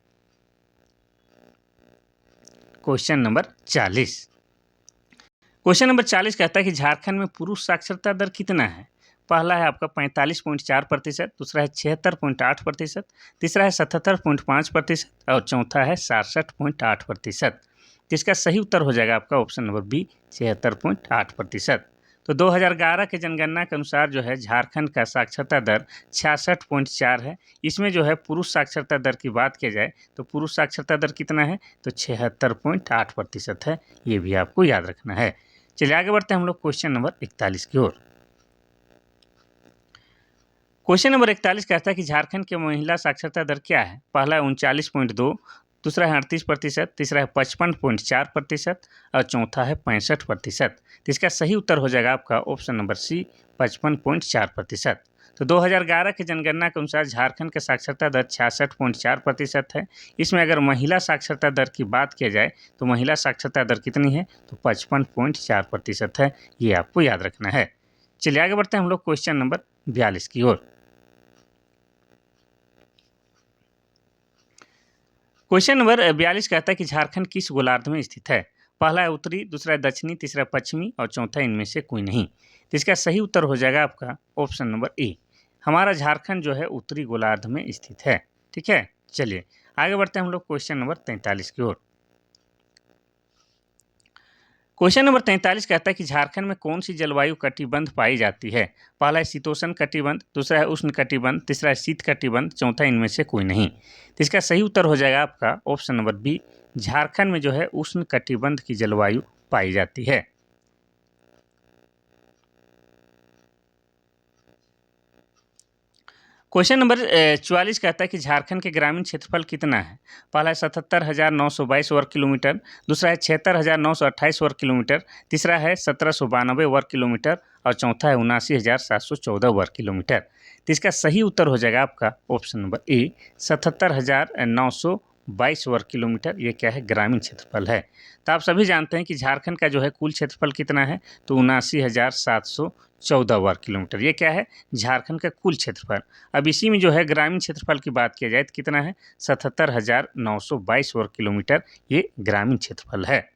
Question number 40। क्वेश्चन नंबर 40 कहता है कि झारखंड में पुरुष साक्षरता दर कितना है? पहला है आपका 45.4%, दूसरा है 76.8%, तीसरा है 77.5% और चौथा है 67.8%। तो इसका सही उत्तर हो जाएगा आपका ऑप्शन नंबर बी, 76.8%। तो 2011 के जनगणना के अनुसार जो है झारखंड का साक्षरता दर 66.4 है। इसमें जो है पुरुष साक्षरता दर की बात की जाए तो पुरुष साक्षरता दर कितना है? तो 76.8% है। ये भी आपको याद रखना है। चलिए आगे बढ़ते हैं हम लोग क्वेश्चन नंबर 41 की ओर। क्वेश्चन नंबर 41 कहता है कि झारखंड की महिला साक्षरता दर क्या है? पहला है 39.2, दूसरा है 38%, तीसरा है 55.4% और चौथा है 65%। तो इसका सही उत्तर हो जाएगा आपका ऑप्शन नंबर सी, 55.4%। तो 2011 की जनगणना के अनुसार झारखंड का साक्षरता दर 66.4% है। इसमें अगर महिला साक्षरता दर की बात की जाए तो महिला साक्षरता दर कितनी है? तो 55.4% है। ये आपको याद रखना है। चलिए आगे बढ़ते हैं हम लोग क्वेश्चन नंबर 42 की ओर। क्वेश्चन नंबर 42 कहता है कि झारखंड किस गोलार्ध में स्थित है? पहला है उत्तरी, दूसरा है दक्षिणी, तीसरा है पश्चिमी और चौथा इनमें से कोई नहीं। तो इसका सही उत्तर हो जाएगा आपका ऑप्शन नंबर ए। हमारा झारखंड जो है उत्तरी गोलार्ध में स्थित है। ठीक है, चलिए आगे बढ़ते हैं हम लोग क्वेश्चन नंबर 43 की ओर। क्वेश्चन नंबर 43 कहता है कि झारखंड में कौन सी जलवायु कटिबंध पाई जाती है? पहला है शीतोष्ण कटिबंध, दूसरा है उष्ण कटिबंध, तीसरा है शीत कटिबंध, चौथा इनमें से कोई नहीं। तो इसका सही उत्तर हो जाएगा आपका ऑप्शन नंबर बी। झारखंड में जो है उष्ण कटिबंध की जलवायु पाई जाती है। क्वेश्चन नंबर 44 कहता है कि झारखंड के ग्रामीण क्षेत्रफल कितना है? पहला है 77,922 वर्ग किलोमीटर, दूसरा है 76,928 वर्ग किलोमीटर, तीसरा है 1,792 वर्ग किलोमीटर और चौथा है 79,714 वर्ग किलोमीटर। तो इसका सही उत्तर हो जाएगा आपका ऑप्शन नंबर ए 77,922 वर्ग किलोमीटर। ये क्या है? ग्रामीण क्षेत्रफल है। तो आप सभी जानते हैं कि झारखंड का जो है कुल क्षेत्रफल कितना है? तो 79,714 वर्ग किलोमीटर। ये क्या है? झारखंड का कुल क्षेत्रफल। अब इसी में जो है ग्रामीण क्षेत्रफल की बात किया जाए तो कितना है? 77,922 वर्ग किलोमीटर ये ग्रामीण क्षेत्रफल है।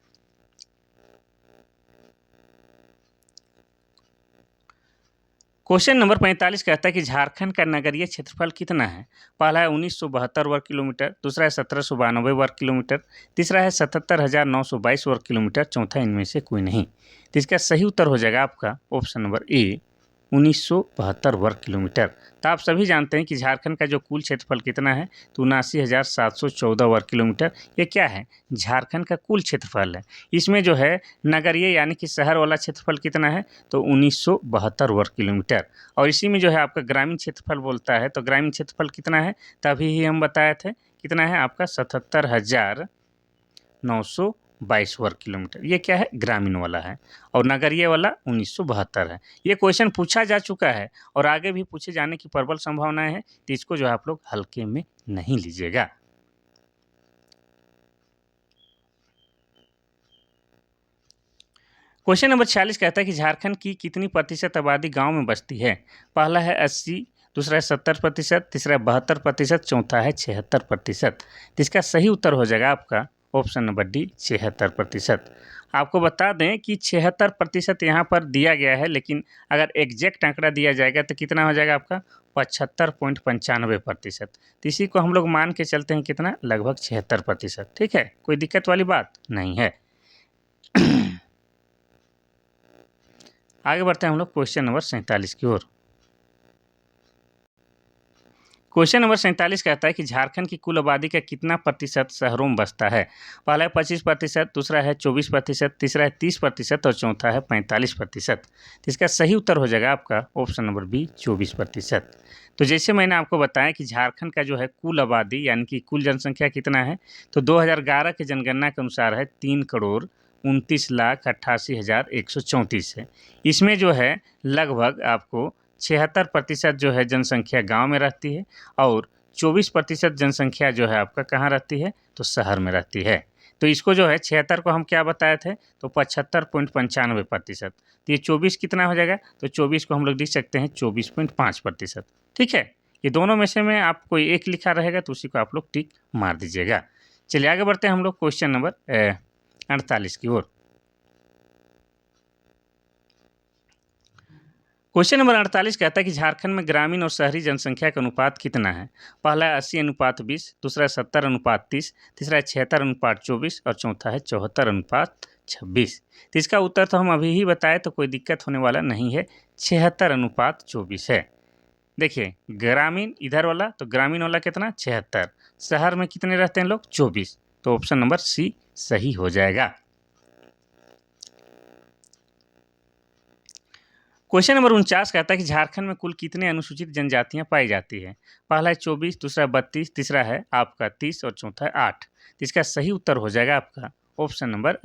क्वेश्चन नंबर 45 कहता है कि झारखंड का नगरीय क्षेत्रफल कितना है? पहला है 1972 वर्ग किलोमीटर, दूसरा है 1792 वर्ग किलोमीटर, तीसरा है 77,922 वर्ग किलोमीटर, चौथा इनमें से कोई नहीं। तो इसका सही उत्तर हो जाएगा आपका ऑप्शन नंबर ए 1972 वर्ग किलोमीटर। तो आप सभी जानते हैं कि झारखंड का जो कुल क्षेत्रफल कितना है? तो 79,714 वर्ग किलोमीटर। ये क्या है? झारखंड का कुल क्षेत्रफल है। इसमें जो है नगरीय यानी कि शहर वाला क्षेत्रफल कितना है? तो 1972 वर्ग किलोमीटर। और इसी में जो है आपका ग्रामीण क्षेत्रफल बोलता है, तो ग्रामीण क्षेत्रफल कितना है? तभी ही हम बताए थे कितना है आपका 77,922 वर्ग किलोमीटर। ये क्या है? ग्रामीण वाला है और नगरीय वाला 1972 है। ये क्वेश्चन पूछा जा चुका है और आगे भी पूछे जाने की प्रबल संभावनाएं हैं, तो इसको जो है आप लोग हल्के में नहीं लीजिएगा। क्वेश्चन नंबर 46 कहता है कि झारखंड की कितनी प्रतिशत आबादी गांव में बसती है? पहला है 80, दूसरा है 70%, तीसरा है 72%, चौथा है 76%। तो इसका सही उत्तर हो जाएगा आपका ऑप्शन नंबर डी 76%। आपको बता दें कि 76% यहाँ पर दिया गया है, लेकिन अगर एग्जैक्ट आंकड़ा दिया जाएगा तो कितना हो जाएगा आपका 75.95%। तो इसी को हम लोग मान के चलते हैं कितना? लगभग 76%। ठीक है, कोई दिक्कत वाली बात नहीं है। आगे बढ़ते हैं हम लोग क्वेश्चन नंबर 47 की ओर। क्वेश्चन नंबर 47 कहता है कि झारखंड की कुल आबादी का कितना प्रतिशत शहरों में बसता है? पहला है 25%, दूसरा है 24%, तीसरा है 30% और चौथा है 45%। तो इसका सही उत्तर हो जाएगा आपका ऑप्शन नंबर बी 24%। तो जैसे मैंने आपको बताया कि झारखंड का जो है कुल आबादी यानी कि कुल जनसंख्या कितना है, तो 2011 के जनगणना के अनुसार है 3,29,88,134 है। इसमें जो है लगभग आपको 76% जो है जनसंख्या गांव में रहती है और 24% जनसंख्या जो है आपका कहाँ रहती है? तो शहर में रहती है। तो इसको जो है 76 को हम क्या बताए थे? तो 75.95%। तो ये 24 कितना हो जाएगा? तो 24 को हम लोग लिख सकते हैं 24.5%। ठीक है, ये दोनों में से में आप कोई एक लिखा रहेगा तो उसी को आप लोग टिक मार दीजिएगा। चलिए आगे बढ़ते हैं हम लोग क्वेश्चन नंबर 48 की ओर। क्वेश्चन नंबर 48 कहता है कि झारखंड में ग्रामीण और शहरी जनसंख्या का अनुपात कितना है? पहला है 80:20, दूसरा है 70:30, तीसरा है 76:24 और चौथा है 74:26। तो इसका उत्तर तो हम अभी ही बताए, तो कोई दिक्कत होने वाला नहीं है, 76:24 है। देखिए ग्रामीण इधर वाला, तो ग्रामीण वाला कितना? 76, शहर में कितने रहते हैं लोग? 24। तो ऑप्शन नंबर सी सही हो जाएगा। क्वेश्चन नंबर 49 कहता है कि झारखंड में कुल कितने अनुसूचित जनजातियां पाई जाती है? पहला है 24, दूसरा 32, तीसरा है आपका 30 और चौथा है 8। तो इसका सही उत्तर हो जाएगा आपका ऑप्शन नंबर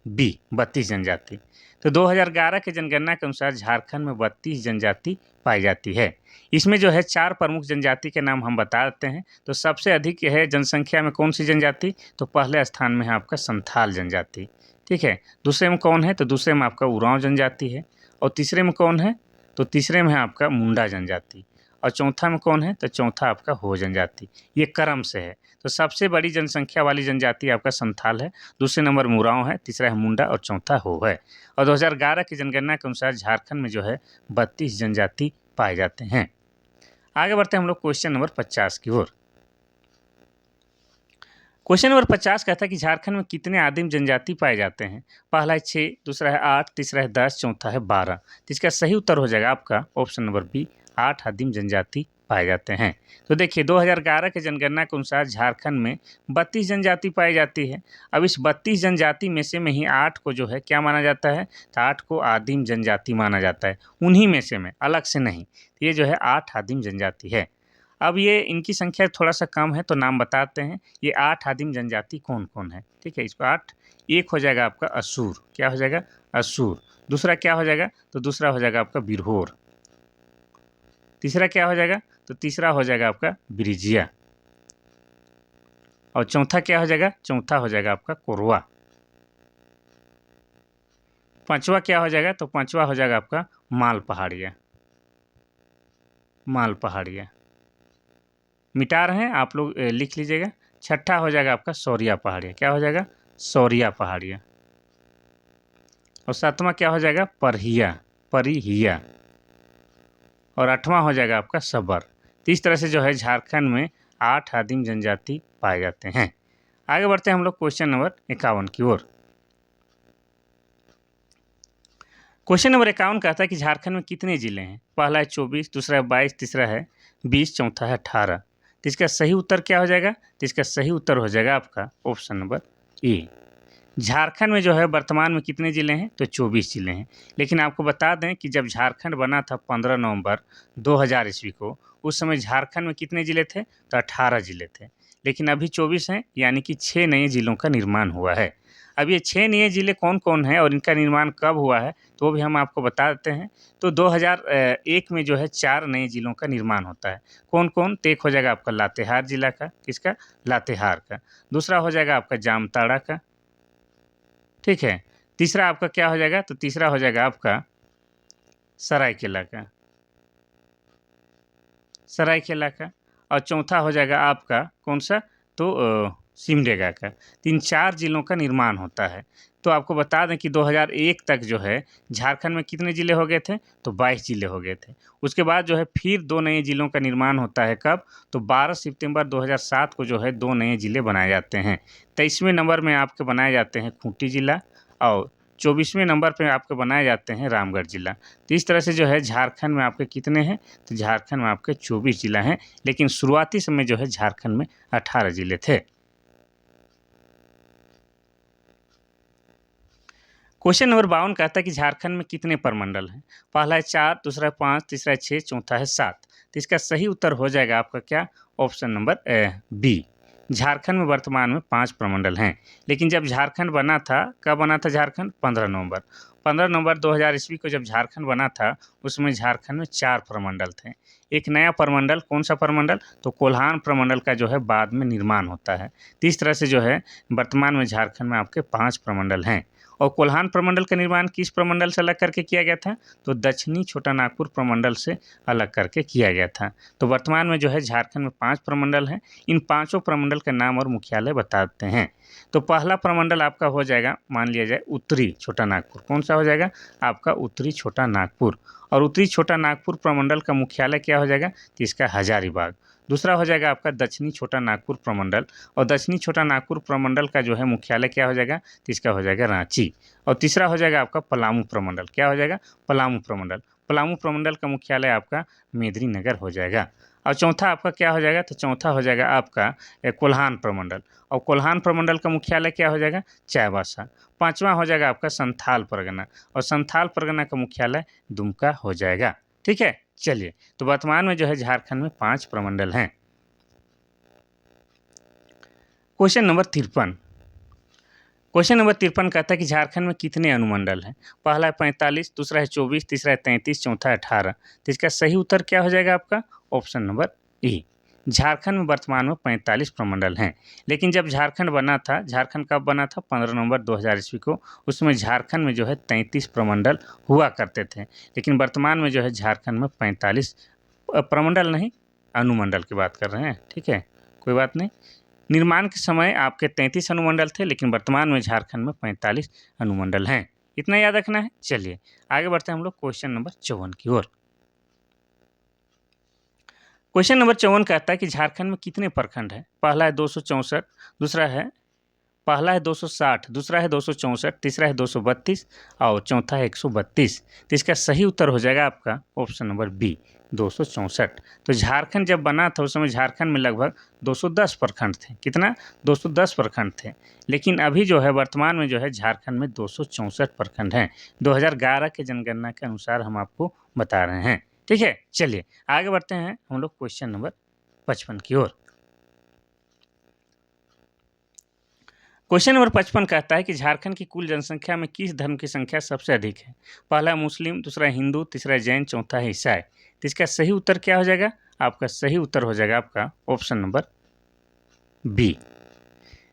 बी 32 जनजाति। तो 2011 के जनगणना के अनुसार झारखंड में 32 जनजाति पाई जाती है। इसमें जो है 4 प्रमुख जनजाति के नाम हम बता देते हैं। तो सबसे अधिक है जनसंख्या में कौन सी जनजाति? तो पहले स्थान में है आपका संथाल जनजाति। ठीक है, दूसरे में कौन है? तो दूसरे में आपका उरांव जनजाति है। और तीसरे में कौन है? तो तीसरे में है आपका मुंडा जनजाति। और चौथा में कौन है, तो चौथा आपका हो जनजाति, ये क्रम से है। तो सबसे बड़ी जनसंख्या वाली जनजाति आपका संथाल है, दूसरे नंबर मुराव है, तीसरा है मुंडा और चौथा हो है। और 2011 की जनगणना के अनुसार झारखंड में जो है 32 जनजाति पाए जाते हैं। आगे बढ़ते हैं हम लोग क्वेश्चन नंबर 50 की ओर। क्वेश्चन नंबर 50 कहता है कि झारखंड में कितने आदिम जनजाति पाए जाते हैं। पहला है 6, दूसरा है 8, तीसरा है 10, चौथा है 12। तो इसका सही उत्तर हो जाएगा आपका ऑप्शन नंबर बी, 8 आदिम जनजाति पाए जाते हैं। तो देखिए 2011 के जनगणना के अनुसार झारखंड में 32 जनजाति पाई जाती है। अब इस 32 जनजाति में से ही 8 को जो है क्या माना जाता है, तो 8 को आदिम जनजाति माना जाता है, उन्हीं में से, में अलग से नहीं। ये जो है 8 आदिम जनजाति है। अब ये इनकी संख्या थोड़ा सा कम है, तो नाम बताते हैं। ये 8 आदिम जनजाति कौन कौन है, ठीक है। इसको 8, एक हो जाएगा आपका असुर, क्या हो जाएगा, असुर। दूसरा क्या हो जाएगा, तो दूसरा हो जाएगा आपका बिरहोर। तीसरा क्या हो जाएगा, तो तीसरा हो जाएगा आपका बिरिजिया। और चौथा क्या हो जाएगा, चौथा हो जाएगा आपका कोरवा। पांचवा क्या हो जाएगा, तो पांचवा हो जाएगा आपका माल पहाड़िया, माल पहाड़िया। मिटा रहे हैं आप लोग, लिख लीजिएगा। छठा हो जाएगा आपका सौरिया पहाड़िया, क्या हो जाएगा, सौरिया पहाड़िया। और सातवां क्या हो जाएगा, परहिया, परिहिया। और आठवां हो जाएगा आपका सबर। तो इस तरह से जो है झारखंड में 8 आदिम जनजाति पाए जाते हैं। आगे बढ़ते हैं हम लोग क्वेश्चन नंबर 51 की ओर। क्वेश्चन नंबर 51 कहता है कि झारखंड में कितने जिले हैं। पहला है 24, दूसरा है 22, तीसरा है 20, चौथा है 18। तो इसका सही उत्तर क्या हो जाएगा, तो इसका सही उत्तर हो जाएगा आपका ऑप्शन नंबर ए। झारखंड में जो है वर्तमान में कितने ज़िले हैं, तो 24 ज़िले हैं। लेकिन आपको बता दें कि जब झारखंड बना था 15 नवंबर 2000 ईस्वी को, उस समय झारखंड में कितने ज़िले थे, तो 18 ज़िले थे। लेकिन अभी 24 हैं, यानी कि 6 नए ज़िलों का निर्माण हुआ है। अब ये 6 नए ज़िले कौन कौन हैं और इनका निर्माण कब हुआ है, तो वो भी हम आपको बता देते हैं। तो 2001 में जो है 4 नए ज़िलों का निर्माण होता है। कौन कौन, तो एक हो जाएगा आपका लातेहार जिला का, किसका, लातेहार का। दूसरा हो जाएगा आपका जामताड़ा का, ठीक है। तीसरा आपका क्या हो जाएगा, तो तीसरा हो जाएगा आपका सरायकेला का, सरायकेला का। और चौथा हो जाएगा आपका कौन सा, तो सिमडेगा का। 3-4 जिलों का निर्माण होता है। तो आपको बता दें कि 2001 तक जो है झारखंड में कितने ज़िले हो गए थे, तो 22 ज़िले हो गए थे। उसके बाद जो है फिर 2 नए ज़िलों का निर्माण होता है, कब, तो 12 सितंबर 2007 को जो है 2 नए ज़िले बनाए जाते हैं। 23वें नंबर में आपके बनाए जाते हैं खूंटी ज़िला और 24वें नंबर पे आपके बनाए जाते हैं रामगढ़ ज़िला। तो इस तरह से जो है झारखंड में आपके कितने हैं, तो झारखंड में आपके 24 ज़िला हैं। लेकिन शुरुआती समय जो है झारखंड में 18 ज़िले थे। क्वेश्चन नंबर 52 कहता है कि झारखंड में कितने प्रमंडल हैं। पहला है 4, दूसरा है 5, तीसरा है 6, चौथा है 7। तो इसका सही उत्तर हो जाएगा आपका क्या, ऑप्शन नंबर बी। झारखंड में वर्तमान में 5 प्रमंडल हैं। लेकिन जब झारखंड बना था, कब बना था झारखंड, 15 नवंबर 2000 ईस्वी को जब झारखंड बना था, उसमें झारखंड में 4 प्रमंडल थे। एक नया प्रमंडल, कौन सा प्रमंडल, तो कोल्हान प्रमंडल का जो है बाद में निर्माण होता है। तो इस तरह से जो है वर्तमान में झारखंड में आपके 5 प्रमंडल हैं। और कोल्हान प्रमंडल का निर्माण किस प्रमंडल से अलग करके किया गया था, तो दक्षिणी छोटा नागपुर प्रमंडल से अलग करके किया गया था। तो वर्तमान में जो है झारखंड में 5 प्रमंडल हैं। इन पाँचों प्रमंडल का नाम और मुख्यालय बताते हैं। तो पहला प्रमंडल आपका हो जाएगा, मान लिया जाए उत्तरी छोटा नागपुर। कौन सा हो जाएगा आपका, उत्तरी छोटा नागपुर। और उत्तरी छोटा नागपुर प्रमंडल का मुख्यालय क्या हो जाएगा, तो इसका हजारीबाग। दूसरा हो जाएगा आपका दक्षिणी छोटा नागपुर प्रमंडल। और दक्षिणी छोटा नागपुर प्रमंडल का जो है मुख्यालय क्या हो जाएगा, तो इसका हो जाएगा रांची। और तीसरा हो जाएगा आपका पलामू प्रमंडल, क्या हो जाएगा, पलामू प्रमंडल। पलामू प्रमंडल का मुख्यालय आपका मेदिनीनगर हो जाएगा। और चौथा आपका क्या हो जाएगा, तो चौथा हो जाएगा आपका कोल्हान प्रमंडल। और कोल्हान प्रमंडल का मुख्यालय क्या हो जाएगा, चाईबासा। पाँचवा हो जाएगा आपका संथाल परगना। और संथाल परगना का मुख्यालय दुमका हो जाएगा। ठीक है, चलिए, तो वर्तमान में जो है झारखंड में 5 प्रमंडल हैं। Question number 53। क्वेश्चन नंबर 53 कहता है कि झारखंड में कितने अनुमंडल हैं। पहला है 45, दूसरा है 24, तीसरा है 33, चौथा है 18। तो इसका सही उत्तर क्या हो जाएगा आपका, ऑप्शन नंबर ए। झारखंड में वर्तमान में 45 प्रमंडल हैं। लेकिन जब झारखंड बना था, झारखंड कब बना था, 15 नवंबर 2000 ईस्वी को, उसमें झारखंड में जो है 33 प्रमंडल हुआ करते थे। लेकिन वर्तमान में जो है झारखंड में 45 प्रमंडल नहीं, अनुमंडल की बात कर रहे हैं, ठीक है, कोई बात नहीं। निर्माण के समय आपके 33 अनुमंडल थे, लेकिन वर्तमान में झारखंड में 45 अनुमंडल हैं। इतना याद रखना है। चलिए आगे बढ़ते हैं हम लोग क्वेश्चन नंबर 54 की ओर। क्वेश्चन नंबर 54 कहता है कि झारखंड में कितने प्रखंड हैं? पहला है 264, दूसरा है पहला है 260, दूसरा है 264, तीसरा है 232 और चौथा है 132। तो इसका सही उत्तर हो जाएगा आपका ऑप्शन नंबर बी, 264। तो झारखंड जब बना था उस समय झारखंड में लगभग 210 प्रखंड थे। कितना? 210 प्रखंड थे। लेकिन अभी जो है वर्तमान में जो है झारखंड में 264 प्रखंड हैं। 2011 के जनगणना के अनुसार हम आपको बता रहे हैं, ठीक है। चलिए आगे बढ़ते हैं हम लोग क्वेश्चन नंबर 55 की ओर। क्वेश्चन नंबर 55 कहता है कि झारखंड की कुल जनसंख्या में किस धर्म की संख्या सबसे अधिक है? पहला मुस्लिम, दूसरा हिंदू, तीसरा जैन, चौथा है ईसाई। तो इसका सही उत्तर क्या हो जाएगा? आपका सही उत्तर हो जाएगा आपका ऑप्शन नंबर बी।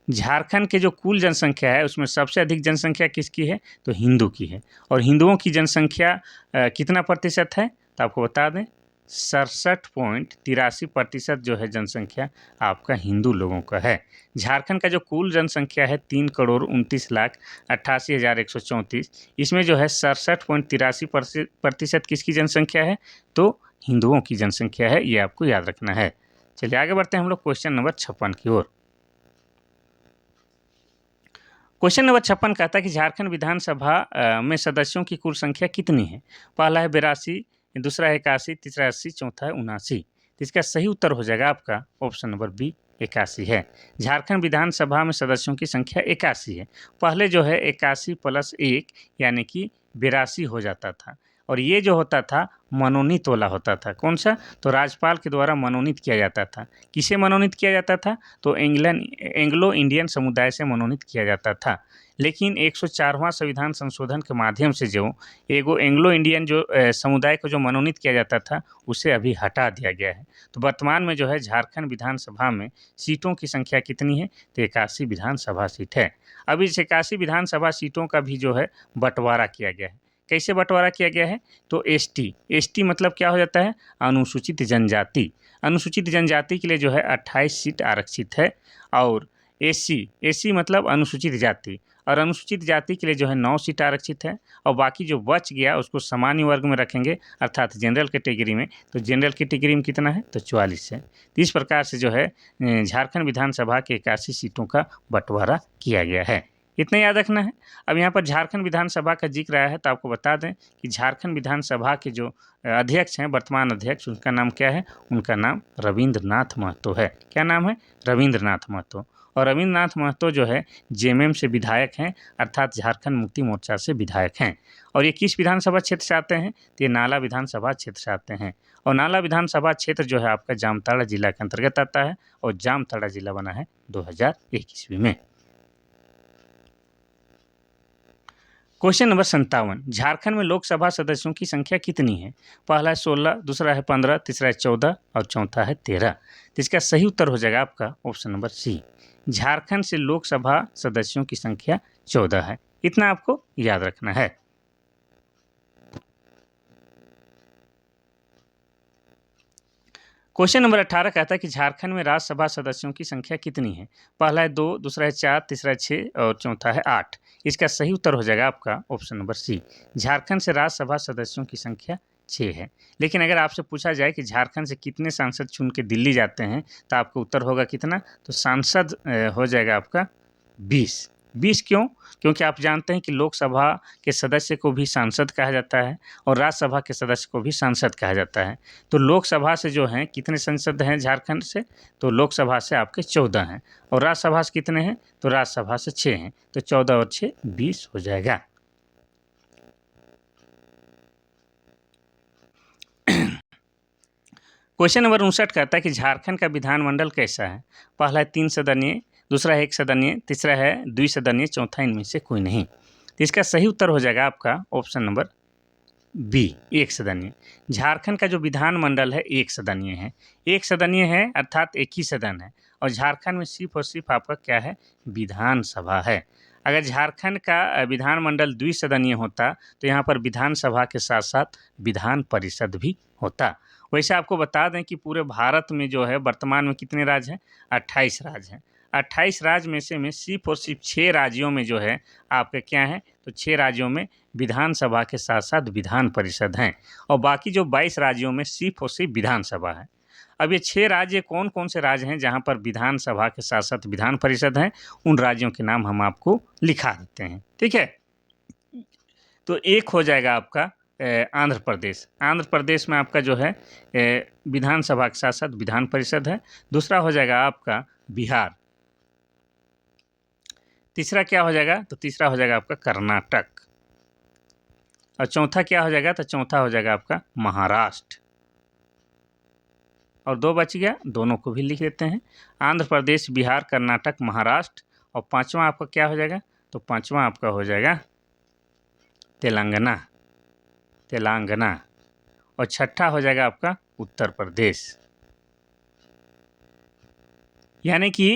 झारखंड के जो कुल जनसंख्या है उसमें सबसे अधिक जनसंख्या किसकी है? तो हिंदू की है। और हिंदुओं की जनसंख्या कितना प्रतिशत है? तो आपको बता दें 67.83% जो है जनसंख्या आपका हिंदू लोगों का है। झारखंड का जो कुल जनसंख्या है 3,29,88,134, इसमें जो है 67.83% किसकी जनसंख्या है? तो हिंदुओं की जनसंख्या है, ये आपको याद रखना है। चलिए आगे बढ़ते हैं हम लोग क्वेश्चन नंबर 56 की ओर। क्वेश्चन नंबर 56 कहता है कि झारखंड विधानसभा में सदस्यों की कुल संख्या कितनी है? पहला है 82, दूसरा है 81, तीसरा 80, चौथा है 79। तो इसका सही उत्तर हो जाएगा आपका ऑप्शन नंबर बी, 81 है। झारखंड विधानसभा में सदस्यों की संख्या 81 है। पहले जो है 81 + 1 यानी कि 82 हो जाता था। और ये जो होता था मनोनीत वाला होता था। कौन सा? तो राज्यपाल के द्वारा मनोनीत किया जाता था। किसे मनोनीत किया जाता था? तो एंग्लो इंडियन समुदाय से मनोनीत किया जाता था। लेकिन 104वां संविधान संशोधन के माध्यम से जो एगो एंग्लो इंडियन जो समुदाय को जो मनोनीत किया जाता था उसे अभी हटा दिया गया है। तो वर्तमान में जो है झारखंड विधानसभा में सीटों की संख्या कितनी है? तो 81 विधानसभा सीट है। अब इस 81 विधानसभा सीटों का भी जो है बंटवारा किया गया है। कैसे बंटवारा किया गया है? तो एसटी मतलब क्या हो जाता है? अनुसूचित जनजाति। अनुसूचित जनजाति के लिए जो है 28 सीट आरक्षित है। और एससी मतलब अनुसूचित जाति, और अनुसूचित जाति के लिए जो है 9 सीट आरक्षित है। और बाकी जो बच गया उसको सामान्य वर्ग में रखेंगे अर्थात जनरल कैटेगरी में। तो जनरल कैटेगरी में कितना है? तो 44 है। तो इस प्रकार से जो है झारखंड विधानसभा के 81 सीटों का बंटवारा किया गया है। इतना याद रखना है। अब यहाँ पर झारखंड विधानसभा का जिक्र आया है तो आपको बता दें कि झारखंड विधानसभा के जो अध्यक्ष हैं, वर्तमान अध्यक्ष, उनका नाम क्या है? उनका नाम रविंद्रनाथ महतो है। क्या नाम है? रविंद्रनाथ महतो। और रविंद्रनाथ महतो जो है जेएमएम से विधायक हैं अर्थात झारखंड मुक्ति मोर्चा से विधायक हैं। और ये किस विधानसभा क्षेत्र से आते हैं? तो ये नाला विधानसभा क्षेत्र से आते हैं। और नाला विधानसभा क्षेत्र जो है आपका जामताड़ा जिला के अंतर्गत आता है। और जामताड़ा जिला बना है 2001 ईस्वी में। क्वेश्चन नंबर 57, झारखंड में लोकसभा सदस्यों की संख्या कितनी है? पहला है 16, दूसरा है 15, तीसरा है 14 और चौथा है 13। तो इसका सही उत्तर हो जाएगा आपका ऑप्शन नंबर सी। झारखंड से लोकसभा सदस्यों की संख्या 14 है। इतना आपको याद रखना है। क्वेश्चन नंबर 18 कहता है कि झारखंड में राज्यसभा सदस्यों की संख्या कितनी है? पहला है 2, दूसरा है 4, तीसरा है 6 और चौथा है 8। इसका सही उत्तर हो जाएगा आपका ऑप्शन नंबर सी। झारखंड से राज्यसभा सदस्यों की संख्या 6 है। लेकिन अगर आपसे पूछा जाए कि झारखंड से कितने सांसद चुन के दिल्ली जाते हैं तो आपका उत्तर होगा कितना? तो सांसद हो जाएगा आपका 20। 20 क्यों? क्योंकि आप जानते हैं कि लोकसभा के सदस्य को भी सांसद कहा जाता है और राज्यसभा के सदस्य को भी सांसद कहा जाता है। तो लोकसभा से जो हैं कितने सांसद हैं झारखंड से? तो लोकसभा से आपके 14 हैं। और राज्यसभा से कितने हैं? तो राज्यसभा से 6 हैं। तो 14 और 6 20 हो जाएगा। क्वेश्चन नंबर 59 कहता है कि झारखंड का विधानमंडल कैसा है? पहला है 3 सदनीय, दूसरा है 1 सदनीय, तीसरा है द्विसदनीय, चौथा इनमें से कोई नहीं। तो इसका सही उत्तर हो जाएगा आपका ऑप्शन नंबर बी, 1 सदनीय। झारखंड का जो विधानमंडल है 1 सदनीय है। 1 सदनीय है अर्थात एक ही सदन है। और झारखंड में सिर्फ और सिर्फ आपका क्या है? विधानसभा है। अगर झारखंड का विधानमंडल द्विसदनीय होता तो यहाँ पर विधानसभा के साथ साथ विधान परिषद भी होता। वैसे आपको बता दें कि पूरे भारत में जो है वर्तमान में कितने राज्य हैं, 28 राज्य हैं। 28 राज्य में सिर्फ और सिर्फ 6 राज्यों में जो है आपके क्या है, तो 6 राज्यों में विधानसभा के साथ साथ विधान परिषद हैं, और बाकी जो 22 राज्यों में सिर्फ और सिर्फ विधानसभा है। अब ये 6 राज्य कौन कौन से राज्य हैं जहाँ पर विधानसभा के साथ साथ विधान परिषद हैं, उन राज्यों के नाम हम आपको लिखा देते हैं, ठीक है। तो एक हो जाएगा आपका आंध्र प्रदेश। आंध्र प्रदेश में आपका जो है विधानसभा के साथ साथ विधान परिषद है। दूसरा हो जाएगा आपका बिहार। तीसरा क्या हो जाएगा, तो तीसरा हो जाएगा आपका कर्नाटक। और चौथा क्या हो जाएगा, तो चौथा हो जाएगा आपका महाराष्ट्र। और 2 बच गया, दोनों को भी लिख देते हैं, आंध्र प्रदेश, बिहार, कर्नाटक, महाराष्ट्र। और 5वां आपका क्या हो जाएगा, तो 5वां आपका हो जाएगा तेलंगाना। और 6ठा हो जाएगा आपका उत्तर प्रदेश। यानी कि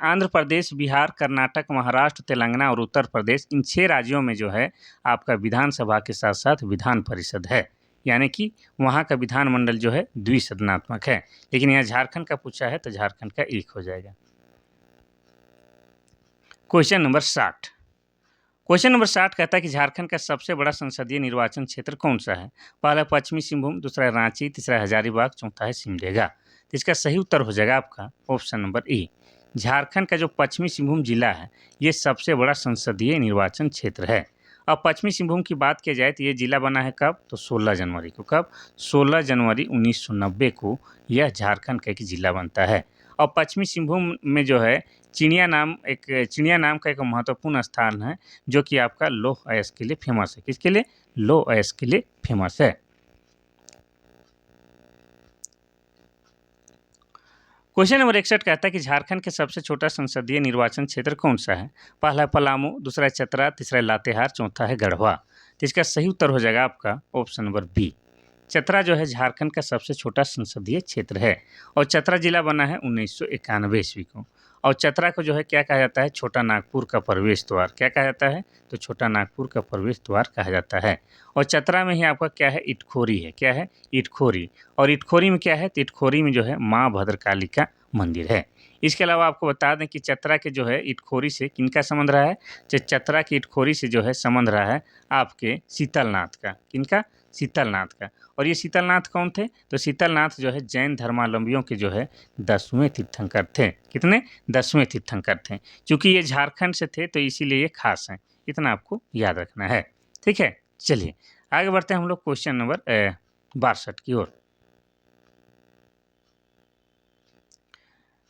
आंध्र प्रदेश, बिहार, कर्नाटक, महाराष्ट्र, तेलंगाना और उत्तर प्रदेश, इन 6 राज्यों में जो है आपका विधानसभा के साथ साथ विधान परिषद है। यानी कि वहाँ का विधानमंडल जो है द्विसदनात्मक है। लेकिन यहाँ झारखंड का पूछा है तो झारखंड का 1 हो जाएगा। Question number 60। क्वेश्चन नंबर 60 कहता है कि झारखंड का सबसे बड़ा संसदीय निर्वाचन क्षेत्र कौन सा है। पहला पश्चिमी सिंहभूम, दूसरा है रांची, तीसरा हजारीबाग, चौथा है सिमडेगा। तो इसका सही उत्तर हो जाएगा आपका ऑप्शन नंबर ए। झारखंड का जो पश्चिमी सिंहभूम जिला है ये सबसे बड़ा संसदीय निर्वाचन क्षेत्र है। अब पश्चिमी सिंहभूम की बात की जाए तो ये जिला बना है कब, तो 16 जनवरी को। कब, 16 जनवरी 1990 को यह झारखंड का एक जिला बनता है। और पश्चिमी सिंहभूम में जो है चिड़िया नाम का एक महत्वपूर्ण स्थान है, जो कि आपका लौह अयस्क के लिए फेमस है। किसके लिए, लौह अयस्क के लिए फेमस है। क्वेश्चन नंबर 61 कहता है कि झारखंड के सबसे छोटा संसदीय निर्वाचन क्षेत्र कौन सा है। पहला है पलामू, दूसरा है चतरा, तीसरा है लातेहार, चौथा है गढ़वा। तो इसका सही उत्तर हो जाएगा आपका ऑप्शन नंबर बी। चतरा जो है झारखंड का सबसे छोटा संसदीय क्षेत्र है, और चतरा जिला बना है 1991 ईस्वी को। और चतरा को जो है क्या कहा जाता है, छोटा नागपुर का प्रवेश द्वार। क्या कहा जाता है, तो छोटा नागपुर का प्रवेश द्वार कहा जाता है। और चतरा में ही आपका क्या है, इटखोरी है। क्या है, इटखोरी। और इटखोरी में क्या है, तो इटखोरी में जो है माँ भद्रकाली का मंदिर है। इसके अलावा आपको बता दें कि चतरा के जो है इटखोरी से किनका संबंध रहा है, चतरा की इटखोरी से जो है संबंध रहा है आपके शीतलनाथ का। किनका, शीतलनाथ का। और ये शीतलनाथ कौन थे, तो शीतलनाथ जो है जैन धर्मावलंबियों के जो है 10वें तीर्थंकर थे। कितने, 10वें तीर्थंकर थे। क्योंकि ये झारखंड से थे तो इसीलिए ये खास हैं, इतना आपको याद रखना है, ठीक है। चलिए आगे बढ़ते हैं हम लोग क्वेश्चन नंबर 62 की ओर।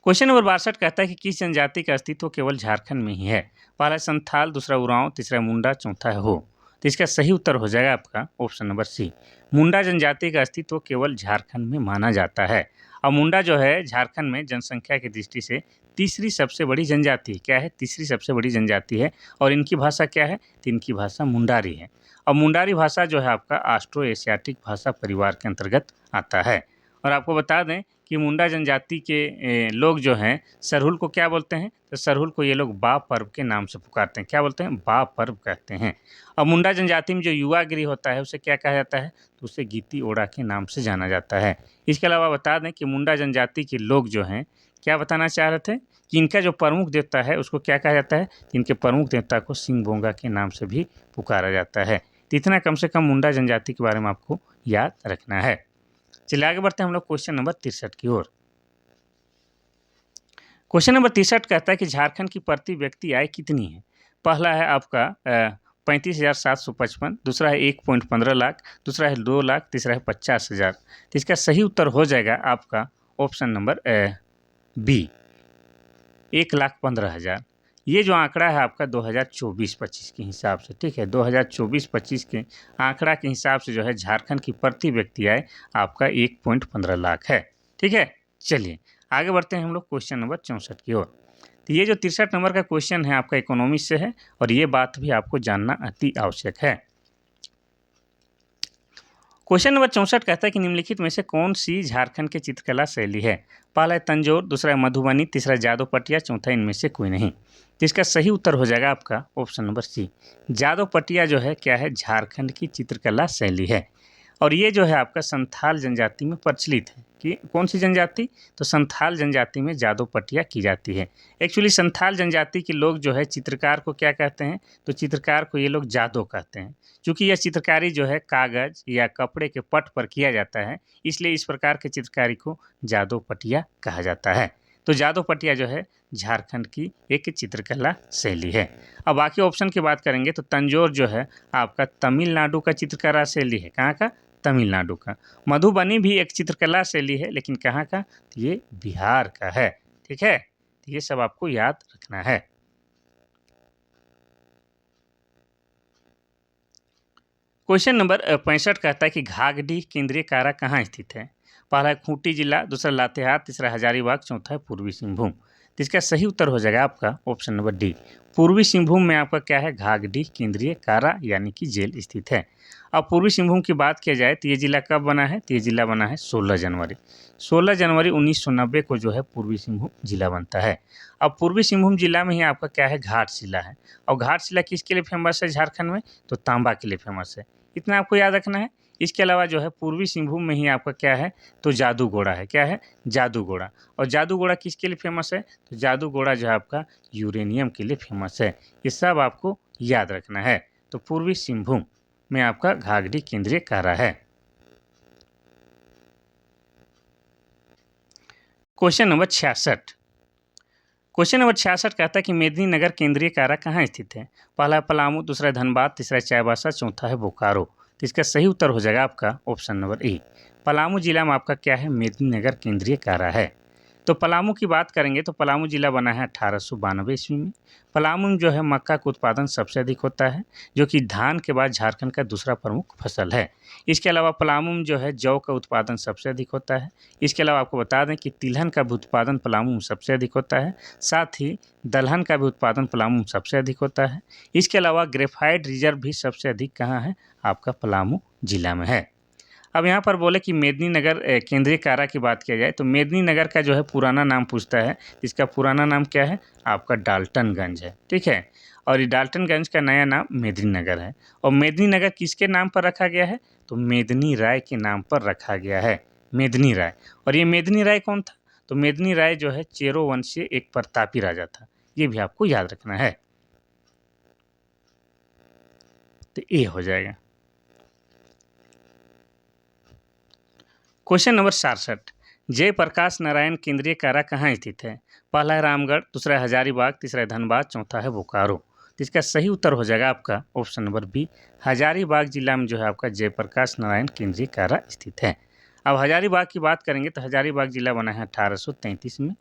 क्वेश्चन नंबर 62 कहता है कि किस जनजाति का अस्तित्व केवल झारखंड में ही है। पहला संथाल, दूसरा उरांव, तीसरा मुंडा, चौथा है हो। तो इसका सही उत्तर हो जाएगा आपका ऑप्शन नंबर सी। मुंडा जनजाति का अस्तित्व केवल झारखंड में माना जाता है। और मुंडा जो है झारखंड में जनसंख्या की दृष्टि से तीसरी सबसे बड़ी जनजाति है। क्या है, तीसरी सबसे बड़ी जनजाति है। और इनकी भाषा क्या है, तो इनकी भाषा मुंडारी है। और मुंडारी भाषा जो है आपका ऑस्ट्रो एशियाटिक भाषा परिवार के अंतर्गत आता है। और आपको बता दें कि मुंडा जनजाति के लोग जो हैं सरहुल को क्या बोलते हैं, तो सरहुल को ये लोग बा पर्व के नाम से पुकारते हैं। क्या बोलते हैं, बा पर्व कहते हैं। और मुंडा जनजाति में जो युवा गिरी होता है उसे क्या कहा जाता है, तो उसे गीती ओड़ा के नाम से जाना जाता है। इसके अलावा बता दें कि मुंडा जनजाति के लोग जो हैं क्या बताना चाह रहे थे, कि इनका जो प्रमुख देवता है उसको क्या कहा जाता है, इनके प्रमुख देवता को सिंह बोंगा के नाम से भी पुकारा जाता है। तो इतना कम से कम मुंडा जनजाति के बारे में आपको याद रखना है। चलिए आगे बढ़ते हैं हम लोग क्वेश्चन नंबर 63 की ओर। क्वेश्चन नंबर 63 कहता है कि झारखंड की प्रति व्यक्ति आय कितनी है। पहला है आपका 35,755, दूसरा है 1.15 लाख, दूसरा है 2 लाख, तीसरा है 50,000। तो इसका सही उत्तर हो जाएगा आपका ऑप्शन नंबर बी, 1,15,000। ये जो आंकड़ा है आपका 2024-25 के हिसाब से, ठीक है, 2024-25 के आंकड़ा के हिसाब से जो है झारखंड की प्रति व्यक्ति आय आपका 1.15 लाख है, ठीक है। चलिए आगे बढ़ते हैं हम लोग क्वेश्चन नंबर 64 की ओर। तो ये जो 63 नंबर का क्वेश्चन है आपका इकोनॉमिक्स से है, और ये बात भी आपको जानना अति आवश्यक है। क्वेश्चन नंबर 64 कहता है कि निम्नलिखित में से कौन सी झारखंड की चित्रकला शैली है। पहला है तंजौर, दूसरा है मधुबनी, तीसरा जादवपटिया, चौथा इनमें से कोई नहीं। तो इसका सही उत्तर हो जाएगा आपका ऑप्शन नंबर सी। जादवपटिया जो है क्या है, झारखंड की चित्रकला शैली है। और ये जो है आपका संथाल जनजाति में प्रचलित है। कि कौन सी जनजाति? तो संथाल जनजाति में जादू पट्टियाँ की जाती है। एक्चुअली संथाल जनजाति के लोग जो है चित्रकार को क्या कहते हैं? तो चित्रकार को ये लोग जादू कहते हैं। चूँकि यह चित्रकारी जो है कागज़ या कपड़े के पट पर किया जाता है, इसलिए इस प्रकार की चित्रकारी को जादू पट्टिया कहा जाता है। तो जादू पट्टिया जो है झारखंड की एक चित्रकला शैली है। अब बाकी ऑप्शन की बात करेंगे तो तंजौर जो है आपका तमिलनाडु का चित्रकला शैली है। कहाँ का? तमिलनाडु का। मधुबनी भी एक चित्रकला शैली है, लेकिन कहाँ का? तो ये बिहार का है। ठीक है, तो ये सब आपको याद रखना है। क्वेश्चन नंबर 65 कहता है कि घाघडीह केंद्रीय कारा कहाँ स्थित है? पहला है खूंटी जिला, दूसरा लातेहार, तीसरा हजारीबाग, चौथा है पूर्वी सिंहभूम। तो इसका सही उत्तर हो जाएगा आपका ऑप्शन नंबर डी। पूर्वी सिंहभूम में आपका क्या है? घाघडीह केंद्रीय कारा यानी कि जेल स्थित है। अब पूर्वी सिंहभूम की बात किया जाए तो ये जिला कब बना है? तो ये जिला बना है 16 जनवरी 1990 को जो है पूर्वी सिंहभूम जिला बनता है। अब पूर्वी सिंहभूम जिला में ही आपका क्या है? घाटशिला है। और घाटशिला किसके लिए फेमस है झारखंड में? तो तांबा के लिए फेमस है। इतना आपको याद रखना है। इसके अलावा जो है पूर्वी सिंहभूम में ही आपका क्या है? तो जादूगोड़ा है। क्या है? जादूगोड़ा। और जादूगोड़ा किसके लिए फेमस है? तो जादूगोड़ा जो है आपका यूरेनियम के लिए फेमस है। ये सब आपको याद रखना है। तो पूर्वी सिंहभूम में आपका घाघडीह केंद्रीय कारा है। Question number 66। क्वेश्चन नंबर 66 कहता है कि मेदिनीनगर केंद्रीय कारा कहाँ स्थित है? पहला है पलामू, दूसरा है धनबाद, तीसरा है चाईबासा, चौथा है बोकारो। तो इसका सही उत्तर हो जाएगा आपका ऑप्शन नंबर ए। पलामू जिला में आपका क्या है? मेदिनीनगर केंद्रीय कारा है। तो पलामू की बात करेंगे तो पलामू जिला बना है 1892 ईस्वी में। पलामू में जो है मक्का का उत्पादन सबसे अधिक होता है, जो कि धान के बाद झारखंड का दूसरा प्रमुख फसल है। इसके अलावा पलामू में जो है जौ का उत्पादन सबसे अधिक होता है। इसके अलावा आपको बता दें कि तिलहन का भी उत्पादन पलामू में सबसे अधिक होता है। साथ ही दलहन का भी उत्पादन पलामू में सबसे अधिक होता है। इसके अलावा ग्रेफाइट रिजर्व भी सबसे अधिक कहाँ है? आपका पलामू जिला में है। अब यहाँ पर बोले कि मेदिनीनगर केंद्रीय कारा की बात किया जाए तो मेदिनीनगर का जो है पुराना नाम पूछता है। इसका पुराना नाम क्या है? आपका डाल्टनगंज है। ठीक है, और ये डाल्टनगंज का नया नाम मेदिनीनगर है। और मेदिनीनगर किसके नाम पर रखा गया है? तो मेदिनी राय के नाम पर रखा गया है। मेदिनी राय। और ये मेदिनी राय कौन था? तो मेदिनी राय जो है चेरो वंशीय एक प्रतापी राजा था। ये भी आपको याद रखना है। तो ये हो जाएगा। Question number 67। जयप्रकाश नारायण केंद्रीय कारा कहाँ स्थित है? पहला है रामगढ़, दूसरा है हजारीबाग, तीसरा है धनबाद, चौथा है बोकारो। तो इसका सही उत्तर हो जाएगा आपका ऑप्शन नंबर बी। हजारीबाग जिला में जो है आपका जयप्रकाश नारायण केंद्रीय कारा स्थित है। अब हजारीबाग की बात करेंगे तो हजारीबाग जिला बना है 1833 में।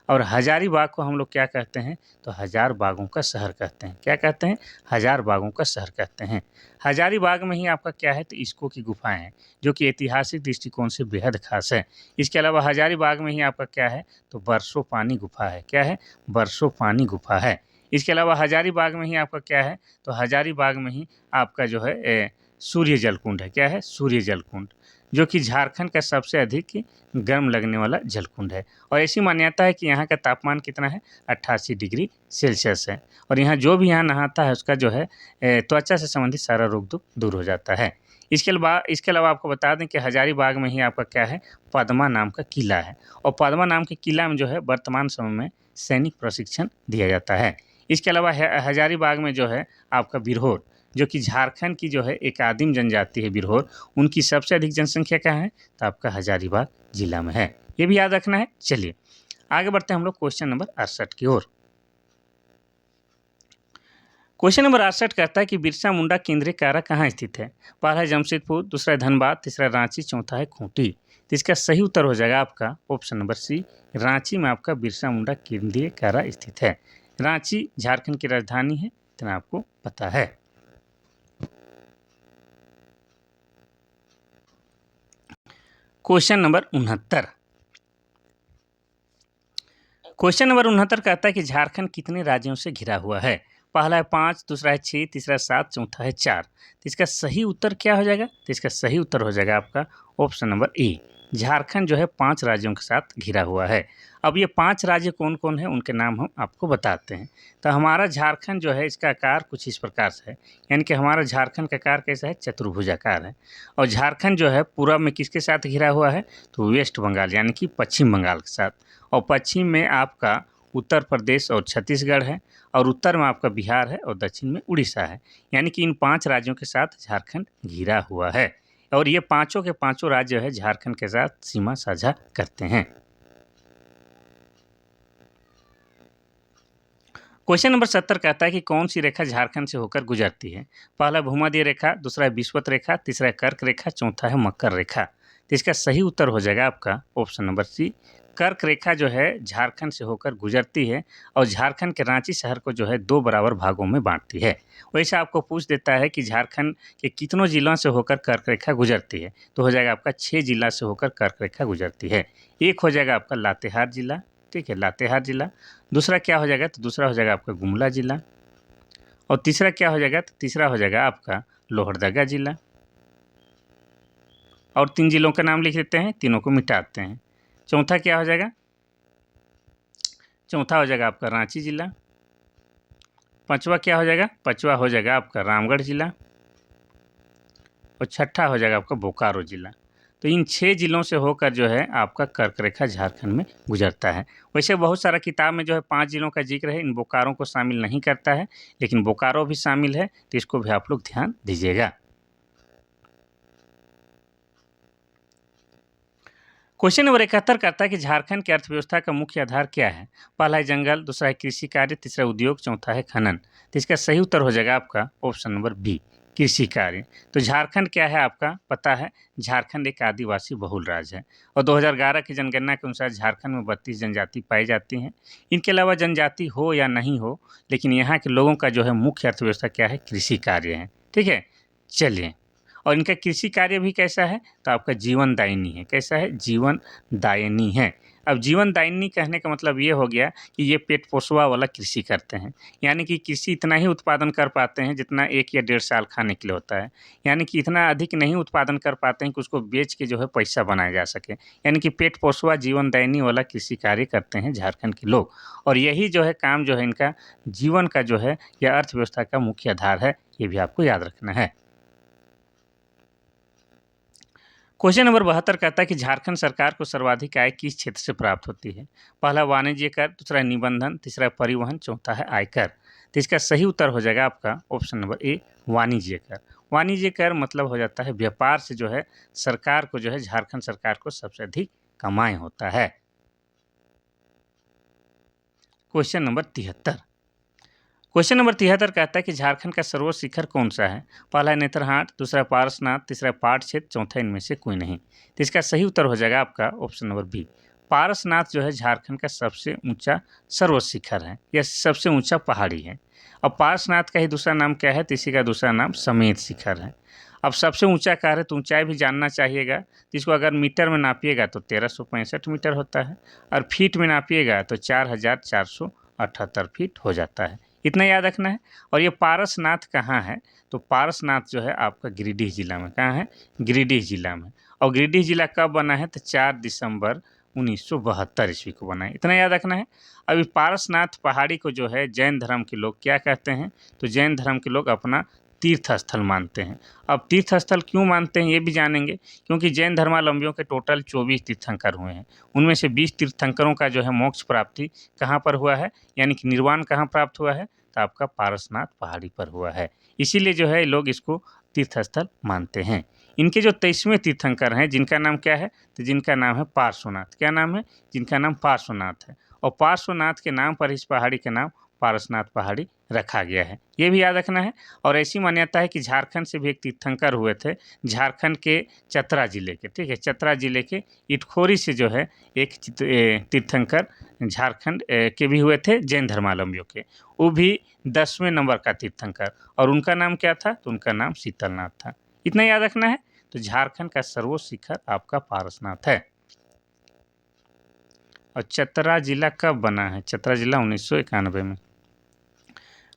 और हजारीबाग को हम लोग क्या कहते हैं? तो हजार बागों का शहर कहते हैं। क्या कहते हैं? हजार बागों का शहर कहते हैं। हजारीबाग में ही आपका क्या है? तो इसको की गुफाएं हैं, जो कि ऐतिहासिक दृष्टिकोण से बेहद खास है। इसके अलावा हजारीबाग में ही आपका क्या है? तो बरसों पानी गुफा है। क्या है? बरसों पानी गुफा है। इसके अलावा हजारीबाग में ही आपका क्या है? तो हजारीबाग में ही आपका जो है सूर्य जलकुंड है। क्या है? सूर्य जलकुंड, जो कि झारखंड का सबसे अधिक गर्म लगने वाला जलकुंड है। और ऐसी मान्यता है कि यहाँ का तापमान कितना है? 88 डिग्री सेल्सियस है। और यहाँ जो भी यहाँ नहाता है उसका जो है त्वचा से संबंधित सारा रोग दूर हो जाता है। इसके अलावा आपको बता दें कि हजारीबाग में ही आपका क्या है? पद्मा नाम का किला है। और पद्मा नाम के किला में जो है वर्तमान समय में सैनिक प्रशिक्षण दिया जाता है। इसके अलावा हजारीबाग में जो है आपका बिरहोर, जो कि झारखंड की जो है एक आदिम जनजाति है बिरहोर, उनकी सबसे अधिक जनसंख्या कहाँ है? तो आपका हजारीबाग जिला में है। ये भी याद रखना है। चलिए आगे बढ़ते हैं हम लोग क्वेश्चन नंबर 68 की ओर। क्वेश्चन नंबर 68 कहता है कि बिरसा मुंडा केंद्रीय कारा कहाँ स्थित है? पहला है जमशेदपुर, दूसरा है धनबाद, तीसरा रांची, चौथा है खूंटी। तो इसका सही उत्तर हो जाएगा आपका ऑप्शन नंबर सी। रांची में आपका बिरसा मुंडा केंद्रीय कारा स्थित है। रांची झारखंड की राजधानी है, इतना आपको पता है। Question number 69। क्वेश्चन नंबर 69 कहता है कि झारखंड कितने राज्यों से घिरा हुआ है? पहला है 5, दूसरा है 6, तीसरा 7, चौथा है 4। तो इसका सही उत्तर क्या हो जाएगा? तो इसका सही उत्तर हो जाएगा आपका ऑप्शन नंबर ए। झारखंड जो है 5 राज्यों के साथ घिरा हुआ है। अब ये 5 राज्य कौन-कौन हैं उनके नाम हम आपको बताते हैं। तो हमारा झारखंड जो है इसका आकार कुछ इस प्रकार से है, यानी कि हमारा झारखंड का आकार कैसा है? चतुर्भुजाकार है। और झारखंड जो है पूरब में किसके साथ घिरा हुआ है? तो वेस्ट बंगाल यानी कि पश्चिम बंगाल के साथ। और पश्चिम में आपका उत्तर प्रदेश और छत्तीसगढ़ है, और उत्तर में आपका बिहार है, और दक्षिण में उड़ीसा है। यानी कि इन 5 राज्यों के साथ झारखंड घिरा हुआ है, और ये पाँचों के पाँचों राज्य है झारखंड के साथ सीमा साझा करते हैं। क्वेश्चन नंबर 70 कहता है कि कौन सी रेखा झारखंड से होकर गुजरती है? पहला भूमध्य रेखा, दूसरा है विषुवत रेखा, तीसरा है कर्क रेखा, चौथा है मकर रेखा। तो इसका सही उत्तर हो जाएगा आपका ऑप्शन नंबर सी, कर्क रेखा जो है झारखंड से होकर गुजरती है, और झारखंड के रांची शहर को जो है 2 बराबर भागों में बांटती है। वैसे आपको पूछ देता है कि झारखंड के कितनों जिलों से होकर कर्क रेखा गुजरती है, तो हो जाएगा आपका 6 जिला से होकर कर्क रेखा गुजरती है। एक हो जाएगा आपका लातेहार जिला, ठीक है, लातेहार जिला। दूसरा क्या हो जाएगा? तो दूसरा हो जाएगा आपका गुमला जिला। और तीसरा क्या हो जाएगा? तो तीसरा हो जाएगा आपका लोहरदगा जिला। और 3 जिलों का नाम लिख देते हैं, तीनों को मिटाते हैं। चौथा क्या हो जाएगा? चौथा हो जाएगा आपका रांची जिला। पांचवा क्या हो जाएगा? पांचवा हो जाएगा आपका रामगढ़ जिला। और छठा हो जाएगा आपका बोकारो जिला। तो इन 6 जिलों से होकर जो है आपका कर्क रेखा झारखंड में गुजरता है। वैसे बहुत सारा किताब में जो है 5 जिलों का जिक्र है, इन बोकारों को शामिल नहीं करता है, लेकिन बोकारो भी शामिल है, तो इसको भी आप लोग ध्यान दीजिएगा। क्वेश्चन नंबर 71 कहता है कि झारखंड की अर्थव्यवस्था का मुख्य आधार क्या है? पहला है जंगल, दूसरा है कृषि कार्य, तीसरा उद्योग, चौथा है खनन। तो इसका सही उत्तर हो जाएगा आपका ऑप्शन नंबर बी, कृषि कार्य। तो झारखंड क्या है आपका पता है? झारखंड एक आदिवासी बहुल राज्य है, और 2011 की जनगणना के अनुसार झारखंड में 32 जनजाति पाई जाती हैं। इनके अलावा जनजाति हो या नहीं हो, लेकिन यहाँ के लोगों का जो है मुख्य अर्थव्यवस्था क्या है? कृषि कार्य है, ठीक है। चलिए, और इनका कृषि कार्य भी कैसा है? तो आपका जीवनदायिनी है। कैसा है? जीवनदायिनी है। अब जीवनदायिनी कहने का मतलब ये हो गया कि ये पेट पोषवा वाला कृषि करते हैं, यानी कि कृषि इतना ही उत्पादन कर पाते हैं जितना 1 या 1.5 साल खाने के लिए होता है। यानी कि इतना अधिक नहीं उत्पादन कर पाते हैं कि उसको बेच के जो है पैसा बनाया जा सके। यानी कि पेट पोषवा जीवनदायिनी वाला कृषि कार्य करते हैं झारखंड के लोग, और यही जो है काम जो है इनका जीवन का जो है या अर्थव्यवस्था का मुख्य आधार है, ये भी आपको याद रखना है। क्वेश्चन नंबर 72 कहता है कि झारखंड सरकार को सर्वाधिक आय किस क्षेत्र से प्राप्त होती है? पहला वाणिज्य कर, दूसरा निबंधन, तीसरा परिवहन, चौथा है आयकर। तो इसका सही उत्तर हो जाएगा आपका ऑप्शन नंबर ए, वाणिज्य कर। वाणिज्य कर मतलब हो जाता है व्यापार से जो है सरकार को जो है झारखंड सरकार को सबसे अधिक कमाई होता है। क्वेश्चन नंबर 73, क्वेश्चन नंबर 73 कहता है कि झारखंड का सर्वोच्च शिखर कौन सा है? पहला है नेतरहाट, दूसरा पारसनाथ, तीसरा पाट क्षेत्र, चौथा इनमें से कोई नहीं। तो इसका सही उत्तर हो जाएगा आपका ऑप्शन नंबर बी, पारसनाथ जो है झारखंड का सबसे ऊंचा सर्वोच्च शिखर है, यह सबसे ऊंचा पहाड़ी है। अब पारसनाथ का ही दूसरा नाम क्या है? तो इसी का दूसरा नाम समेत शिखर है। अब सबसे ऊंचा कह रहे तो ऊंचाई भी जानना चाहिएगा, तो इसको अगर मीटर में नापिएगा तो 1365 मीटर होता है, और फीट में नापिएगा तो 4478 फीट हो जाता है। इतना याद रखना है। और ये पारसनाथ कहाँ है? तो पारसनाथ जो है आपका गिरिडीह जिला में। कहाँ है? गिरिडीह जिला में। और गिरिडीह जिला कब बना है? तो 4 दिसंबर 1972 ईस्वी को बना है। इतना याद रखना है। अभी पारसनाथ पहाड़ी को जो है जैन धर्म के लोग क्या कहते हैं? तो जैन धर्म के लोग अपना तीर्थ स्थल मानते हैं। अब तीर्थ स्थल क्यों मानते हैं ये भी जानेंगे, क्योंकि जैन धर्मावलंबियों के टोटल 24 तीर्थंकर हुए हैं। उनमें से 20 तीर्थंकरों का जो है मोक्ष प्राप्ति कहाँ पर हुआ है, यानी कि निर्वाण कहाँ प्राप्त हुआ है? तो आपका पारसनाथ पहाड़ी पर हुआ है। इसीलिए जो है लोग इसको तीर्थस्थल मानते हैं। इनके जो 23वें तीर्थंकर हैं जिनका नाम क्या है? तो जिनका नाम है पार्श्वनाथ। क्या नाम है? जिनका नाम पार्श्वनाथ है। और पार्श्वनाथ के नाम पर इस पहाड़ी का नाम पारसनाथ पहाड़ी रखा गया है, ये भी याद रखना है। और ऐसी मान्यता है कि झारखंड से भी एक तीर्थंकर हुए थे, झारखंड के चतरा जिले के, ठीक है, चतरा जिले के इटखोरी से जो है एक तीर्थंकर झारखंड के भी हुए थे, जैन धर्मावलंबियों के। वो भी 10वें नंबर का तीर्थंकर, और उनका नाम क्या था? तो उनका नाम शीतलनाथ था। इतना याद रखना है। तो झारखंड का सर्वोच्च शिखर आपका पारसनाथ है। और चतरा जिला कब बना है? चतरा जिला 1991 में।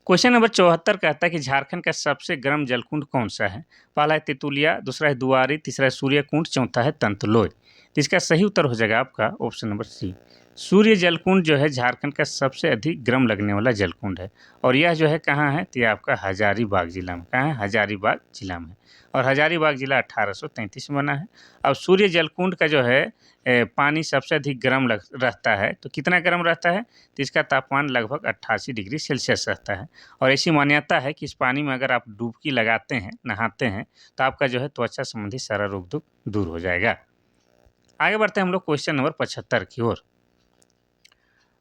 क्वेश्चन नंबर 74 कहता है कि झारखंड का सबसे गर्म जलकुंड कौन सा है? पहला है तेतुलिया, दूसरा है दुआरी, तीसरा है सूर्यकुंड, चौथा है तंतलोय। तो इसका सही उत्तर हो जाएगा आपका ऑप्शन नंबर सी। सूर्य जलकुंड जो है झारखंड का सबसे अधिक गर्म लगने वाला जलकुंड है और यह जो है कहाँ है? तो यह आपका हजारीबाग जिला में। कहाँ है? हजारीबाग जिला में। और हजारीबाग जिला 1833 में बना है। अब सूर्य जलकुंड का जो है पानी सबसे अधिक गर्म रहता है। तो कितना गर्म रहता है? तो इसका तापमान लगभग 88 डिग्री सेल्सियस रहता है और ऐसी मान्यता है कि इस पानी में अगर आप डुबकी लगाते हैं, नहाते हैं, तो आपका जो है त्वचा संबंधी सारा रोग दुख दूर हो जाएगा। आगे बढ़ते हैं हम लोग क्वेश्चन नंबर 75 की ओर।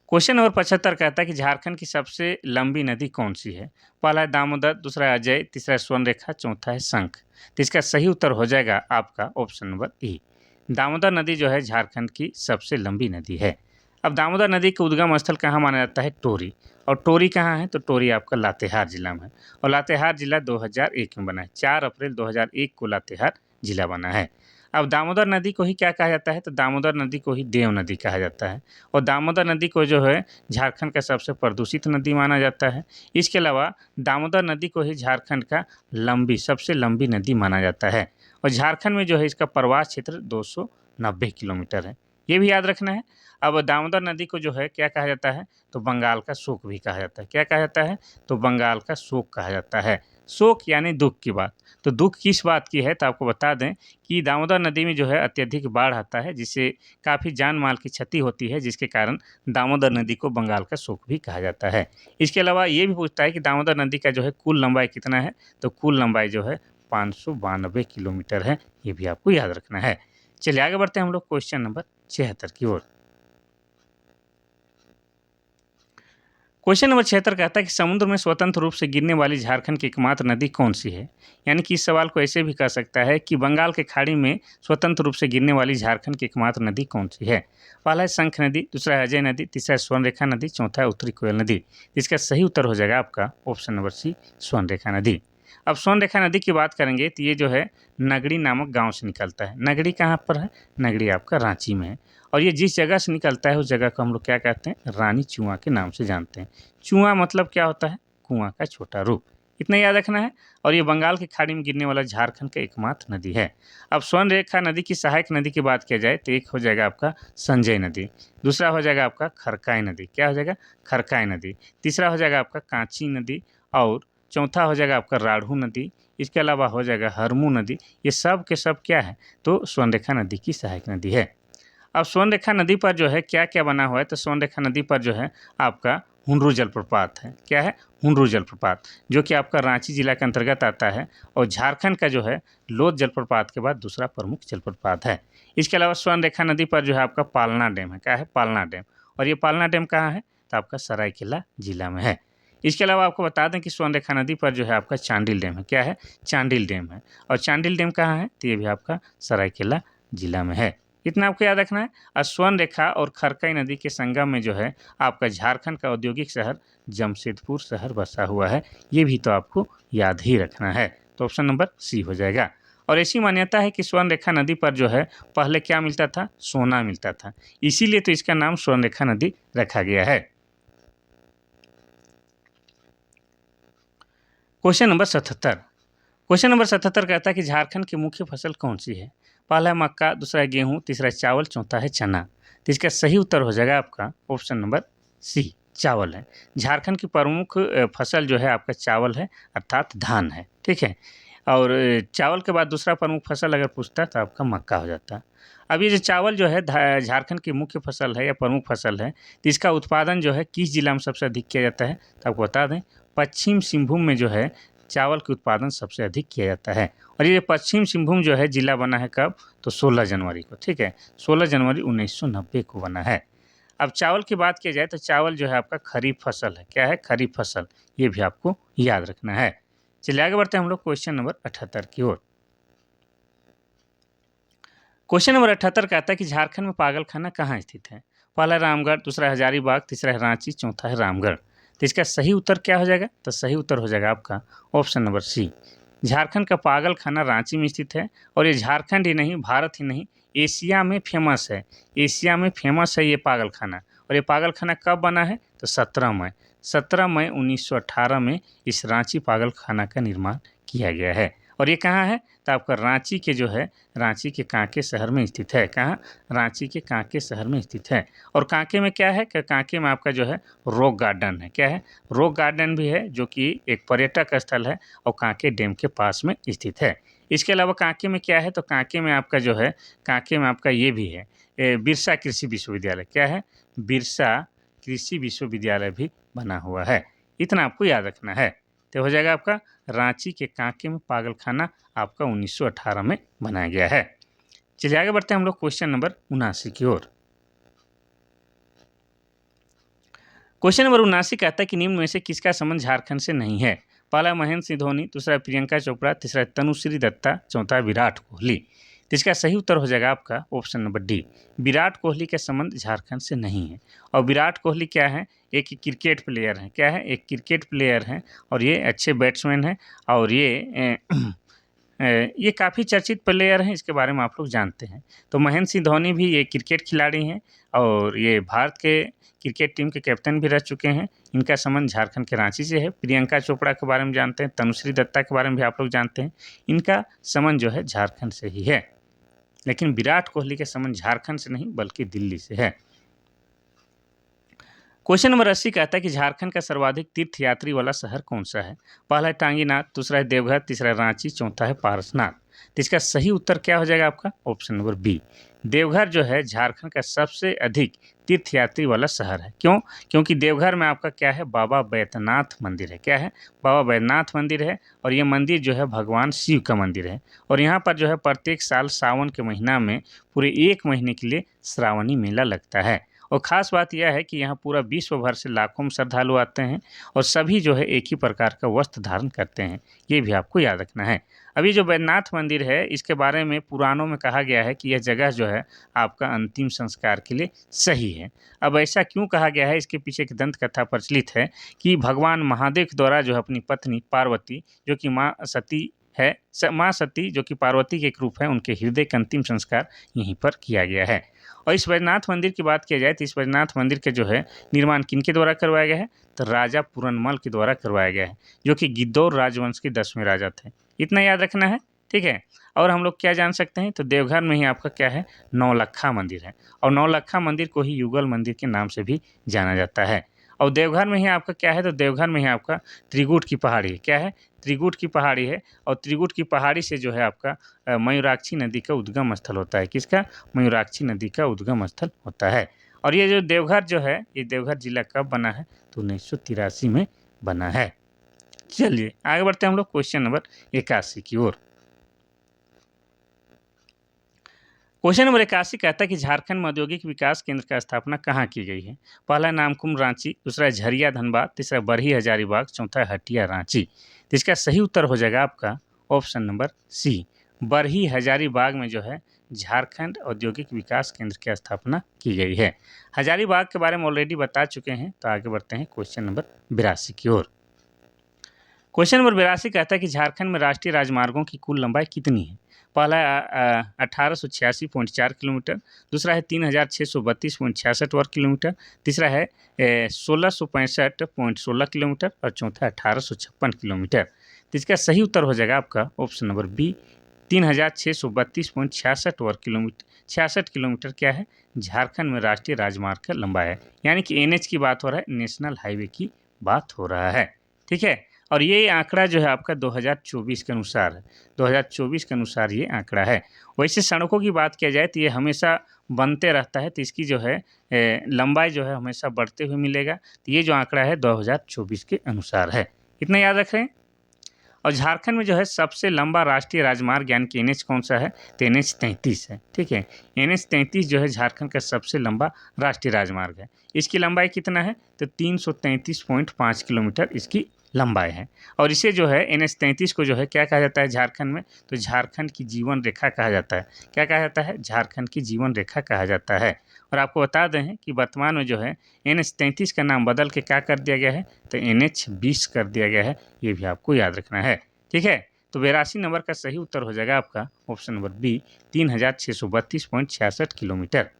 क्वेश्चन नंबर 75 कहता है कि झारखंड की सबसे लंबी नदी कौन सी है? पहला है दामोदर, दूसरा है अजय, तीसरा है स्वर्णरेखा, चौथा है शंख। तो इसका सही उत्तर हो जाएगा आपका ऑप्शन नंबर ई। दामोदर नदी जो है झारखंड की सबसे लंबी नदी है। अब दामोदर नदी का उद्गम स्थल कहाँ माना जाता है? टोरी। और टोरी कहाँ है? तो टोरी आपका लातेहार जिला में है और लातेहार जिला 2001 में बना है। 4 अप्रैल 2001 को लातेहार जिला बना है। अब दामोदर नदी को ही क्या कहा जाता है? तो दामोदर नदी को ही देव नदी कहा जाता है और दामोदर नदी को जो है झारखंड का सबसे प्रदूषित नदी माना जाता है। इसके अलावा दामोदर नदी को ही झारखंड का सबसे लंबी नदी माना जाता है और झारखंड में जो है इसका प्रवास क्षेत्र 290 किलोमीटर है। ये भी याद रखना है। अब दामोदर नदी को जो है क्या कहा जाता है? तो बंगाल का शोक भी कहा जाता है। क्या कहा जाता है? तो बंगाल का शोक कहा जाता है। शोक यानी दुख की बात। तो दुख किस बात की है? तो आपको बता दें कि दामोदर नदी में जो है अत्यधिक बाढ़ आता है जिससे काफ़ी जान माल की क्षति होती है, जिसके कारण दामोदर नदी को बंगाल का शोक भी कहा जाता है। इसके अलावा ये भी पूछता है कि दामोदर नदी का जो है कुल लंबाई कितना है? तो कुल लंबाई जो है 592 किलोमीटर है। ये भी आपको याद रखना है। चलिए आगे बढ़ते हैं हम लोग क्वेश्चन नंबर 76 की ओर। क्वेश्चन नंबर 76 कहता है कि समुद्र में स्वतंत्र रूप से गिरने वाली झारखंड की एकमात्र नदी कौन सी है? यानी कि इस सवाल को ऐसे भी कह सकता है कि बंगाल के खाड़ी में स्वतंत्र रूप से गिरने वाली झारखंड की एकमात्र नदी कौन सी है? पहला है शंख नदी, दूसरा है अजय नदी, तीसरा है स्वर्णरेखा नदी, चौथा है उत्तरी कोयल नदी। इसका सही उत्तर हो जाएगा आपका ऑप्शन नंबर सी, स्वर्णरेखा नदी। अब स्वर्णरेखा नदी की बात करेंगे तो ये जो है नगड़ी नामक गाँव से निकलता है। नगड़ी कहाँ पर है? नगड़ी आपका रांची में है और ये जिस जगह से निकलता है उस जगह को हम लोग क्या कहते हैं? रानी चुआ के नाम से जानते हैं। चुआ मतलब क्या होता है? कुआं का छोटा रूप। इतना याद रखना है। और ये बंगाल की खाड़ी में गिरने वाला झारखंड का एकमात्र नदी है। अब स्वर्णरेखा नदी की सहायक नदी की बात किया जाए तो एक हो जाएगा आपका संजय नदी, दूसरा हो जाएगा आपका खरकाई नदी। क्या हो जाएगा? खरकाई नदी। तीसरा हो जाएगा आपका कांची नदी और चौथा हो जाएगा आपका राढ़ू नदी। इसके अलावा हो जाएगा हरमू नदी। ये सब के सब क्या है? तो स्वर्णरेखा नदी की सहायक नदी है। अब स्वर्णरेखा नदी पर जो है क्या क्या बना हुआ है? तो स्वर्णरेखा नदी पर जो है आपका हुंडरू जलप्रपात है। क्या है? हुंडरू जलप्रपात, जो कि आपका रांची जिला के अंतर्गत आता है और झारखंड का जो है लोध जलप्रपात के बाद दूसरा प्रमुख जलप्रपात है। इसके अलावा स्वर्णरेखा नदी पर जो है आपका पालना डैम है। क्या है? पालना डैम। और ये पालना डैम कहाँ है? तो आपका सरायकेला जिला में है। इसके अलावा आपको बता दें कि स्वर्णरेखा नदी पर जो है आपका चांडिल डैम है। क्या है? चांडिल डैम है। और चांडिल डैम कहाँ है? तो ये भी आपका सरायकेला जिला में है। इतना आपको याद रखना है। और स्वर्णरेखा और खरकई नदी के संगम में जो है आपका झारखंड का औद्योगिक शहर जमशेदपुर शहर बसा हुआ है। ये भी तो आपको याद ही रखना है। तो ऑप्शन नंबर सी हो जाएगा। और ऐसी मान्यता है कि स्वर्णरेखा नदी पर जो है पहले क्या मिलता था? सोना मिलता था, इसीलिए तो इसका नाम स्वर्णरेखा नदी रखा गया है। Question number 77। क्वेश्चन नंबर 77 कहता है कि झारखंड की मुख्य फसल कौन सी है? पहला है मक्का, दूसरा है गेहूँ, तीसरा है चावल, चौथा है चना। तो इसका सही उत्तर हो जाएगा आपका ऑप्शन नंबर सी, चावल है। झारखंड की प्रमुख फसल जो है आपका चावल है, अर्थात धान है। ठीक है। और चावल के बाद दूसरा प्रमुख फसल अगर पूछता तो आपका मक्का हो जाता। अब ये जो चावल जो है झारखंड की मुख्य फसल है या प्रमुख फसल है, तो इसका उत्पादन जो है किस जिला में सबसे अधिक किया जाता है? तो आपको बता दें पश्चिम सिंहभूम में जो है चावल के उत्पादन सबसे अधिक किया जाता है। और ये पश्चिम सिंहभूम जो है जिला बना है कब? तो 16 जनवरी को। ठीक है, 16 जनवरी 1990 को बना है। अब चावल की बात की जाए तो चावल जो है आपका खरीफ फसल है। क्या है? खरीफ फसल। ये भी आपको याद रखना है। चलिए आगे बढ़ते हैं हम लोग क्वेश्चन नंबर 78 की ओर। क्वेश्चन नंबर 78 कहता है कि झारखंड में पागलखाना कहाँ स्थित है? पहला है रामगढ़, दूसरा है हजारीबाग, तीसरा है रांची, चौथा है रामगढ़। तो इसका सही उत्तर क्या हो जाएगा? तो सही उत्तर हो जाएगा आपका ऑप्शन नंबर सी। झारखंड का पागलखाना रांची में स्थित है और ये झारखंड ही नहीं, भारत ही नहीं, एशिया में फेमस है। एशिया में फेमस है ये पागलखाना। और ये पागलखाना कब बना है? तो 17 मई 17 मई 1918 में इस रांची पागल खाना का निर्माण किया गया है। और ये कहाँ है? तो आपका रांची के जो है, रांची के कांके शहर में स्थित है। कहाँ? रांची के कांके शहर में स्थित है। और कांके में क्या है कि कांके में आपका जो है रॉक गार्डन है। क्या है? रॉक गार्डन भी है, जो कि एक पर्यटक स्थल है और कांके डैम के पास में स्थित है। इसके अलावा कांके में क्या है? तो कांके में आपका जो है, कांके में आपका ये भी है, बिरसा कृषि विश्वविद्यालय। क्या है? बिरसा कृषि विश्वविद्यालय भी बना हुआ है। इतना आपको याद रखना है। तो हो जाएगा आपका रांची के कांके में पागलखाना आपका 1918 में बनाया गया है। चलिए आगे बढ़ते हैं हम लोग क्वेश्चन नंबर 79 की ओर। क्वेश्चन नंबर 79 कहता है कि निम्न में से किसका संबंध झारखंड से नहीं है? पहला महेंद्र सिंह धोनी, दूसरा प्रियंका चोपड़ा, तीसरा तनुश्री दत्ता, चौथा विराट कोहली। तो इसका सही उत्तर हो जाएगा आपका option number D, Virat Kohli का संबंध झारखंड से नहीं है। और विराट कोहली क्या है? एक क्रिकेट प्लेयर है। क्या है? एक क्रिकेट प्लेयर है और ये अच्छे बैट्समैन हैं और ये काफ़ी चर्चित प्लेयर हैं, इसके बारे में आप लोग जानते हैं। तो महेंद्र सिंह धोनी भी ये क्रिकेट खिलाड़ी हैं और ये भारत के क्रिकेट टीम के कैप्टन भी रह चुके हैं। इनका संबंध झारखंड के रांची से है। प्रियंका चोपड़ा के बारे में जानते हैं, तनुश्री दत्ता के बारे में भी आप लोग जानते हैं। इनका संबंध जो है झारखंड से ही है। लेकिन विराट कोहली का संबंध झारखंड से नहीं बल्कि दिल्ली से है। क्वेश्चन नंबर 80 कहता है कि झारखंड का सर्वाधिक तीर्थयात्री वाला शहर कौन सा है? पहला है टांगीनाथ, दूसरा है देवघर, तीसरा है रांची, चौथा है पारसनाथ। तो इसका सही उत्तर क्या हो जाएगा आपका? ऑप्शन नंबर बी, देवघर जो है झारखंड का सबसे अधिक तीर्थयात्री वाला शहर है। क्यों? क्योंकि देवघर में आपका क्या है? बाबा बैद्यनाथ मंदिर है। क्या है? बाबा बैद्यनाथ मंदिर है और ये मंदिर जो है भगवान शिव का मंदिर है। और यहाँ पर जो है प्रत्येक साल सावन के महीना में पूरे 1 महीने के लिए श्रावणी मेला लगता है। और ख़ास बात यह है कि यहाँ पूरा विश्व भर से लाखों में श्रद्धालु आते हैं और सभी जो है एक ही प्रकार का वस्त्र धारण करते हैं। ये भी आपको याद रखना है। अभी जो बैद्यनाथ मंदिर है, इसके बारे में पुराणों में कहा गया है कि यह जगह जो है आपका अंतिम संस्कार के लिए सही है। अब ऐसा क्यों कहा गया है? इसके पीछे एक दंत कथा प्रचलित है कि भगवान महादेव द्वारा जो है अपनी पत्नी पार्वती, जो कि माँ सती है, माँ सती जो कि पार्वती के एक रूप है, उनके हृदय का अंतिम संस्कार यहीं पर किया गया है। और इस बैद्यनाथ मंदिर की बात किया जाए तो इस बैद्यनाथ मंदिर के जो है निर्माण किनके द्वारा करवाया गया है? तो राजा पूरनमल के द्वारा करवाया गया है, जो कि गिद्धौर राजवंश के 10वें राजा थे। इतना याद रखना है, ठीक है। और हम लोग क्या जान सकते हैं? तो देवघर में ही आपका क्या है? नौलक्खा मंदिर है और नौलक्खा मंदिर को ही युगल मंदिर के नाम से भी जाना जाता है। और देवघर में ही आपका क्या है? तो देवघर में ही आपका त्रिकूट की पहाड़ी है। क्या है? त्रिकूट की पहाड़ी है और त्रिकूट की पहाड़ी से जो है आपका मयूराक्षी नदी का उद्गम स्थल होता है। किसका? मयूराक्षी नदी का उद्गम स्थल होता है। और ये जो देवघर जो है, ये देवघर जिला कब बना है? तो 1983 में बना है। चलिए आगे बढ़ते हैं हम लोग क्वेश्चन नंबर 81 की ओर। क्वेश्चन नंबर 81 कहता है कि झारखंड में औद्योगिक विकास केंद्र का स्थापना कहाँ की गई है? पहला नामकुम रांची, दूसरा है झरिया धनबाद, तीसरा बरही हजारीबाग, चौथा है हटिया रांची। तो इसका सही उत्तर हो जाएगा आपका option number C, Barhi Hazaribagh में जो है झारखंड औद्योगिक विकास केंद्र की स्थापना की गई है। हजारीबाग के बारे में ऑलरेडी बता चुके हैं। तो आगे बढ़ते हैं क्वेश्चन नंबर 82 की ओर। क्वेश्चन नंबर 82 कहता है कि झारखंड में राष्ट्रीय राजमार्गों की कुल लंबाई कितनी है? पहला है 1886.4 किलोमीटर, दूसरा है 3632.66 वर्ग किलोमीटर, तीसरा है 1665.16 किलोमीटर और चौथा 1856 किलोमीटर। तो इसका सही उत्तर हो जाएगा आपका ऑप्शन नंबर बी, 3632.66 वर्ग किलोमीटर। 66 किलोमीटर क्या है? झारखंड में राष्ट्रीय राजमार्ग का लंबाई है। यानी कि NH की बात हो रहा है, नेशनल हाईवे की बात हो रहा है। ठीक है। और ये आंकड़ा जो है आपका 2024 के अनुसार है। 2024 के अनुसार ये आंकड़ा है। वैसे सड़कों की बात किया जाए तो ये हमेशा बनते रहता है, तो इसकी जो है लंबाई जो है हमेशा बढ़ते हुए मिलेगा। तो ये जो आंकड़ा है 2024 के अनुसार है। इतना याद रखें। और झारखंड में जो है सबसे लंबा राष्ट्रीय राजमार्ग यानी कि NH कौन सा है? तो NH 33 है। ठीक है। NH 33 जो है झारखंड का सबसे लंबा राष्ट्रीय राजमार्ग है। इसकी लंबाई कितना है? तो 333.5 किलोमीटर इसकी लंबाई है। और इसे जो है NH 33 को जो है क्या कहा जाता है झारखंड में? तो झारखंड की जीवन रेखा कहा जाता है। क्या कहा जाता है? झारखंड की जीवन रेखा कहा जाता है। और आपको बता दें कि वर्तमान में जो है NH 33 का नाम बदल के क्या कर दिया गया है? तो NH 20 कर दिया गया है। ये भी आपको याद रखना है। ठीक है। तो 82 नंबर का सही उत्तर हो जाएगा आपका option number B, 3632.66 kilometre.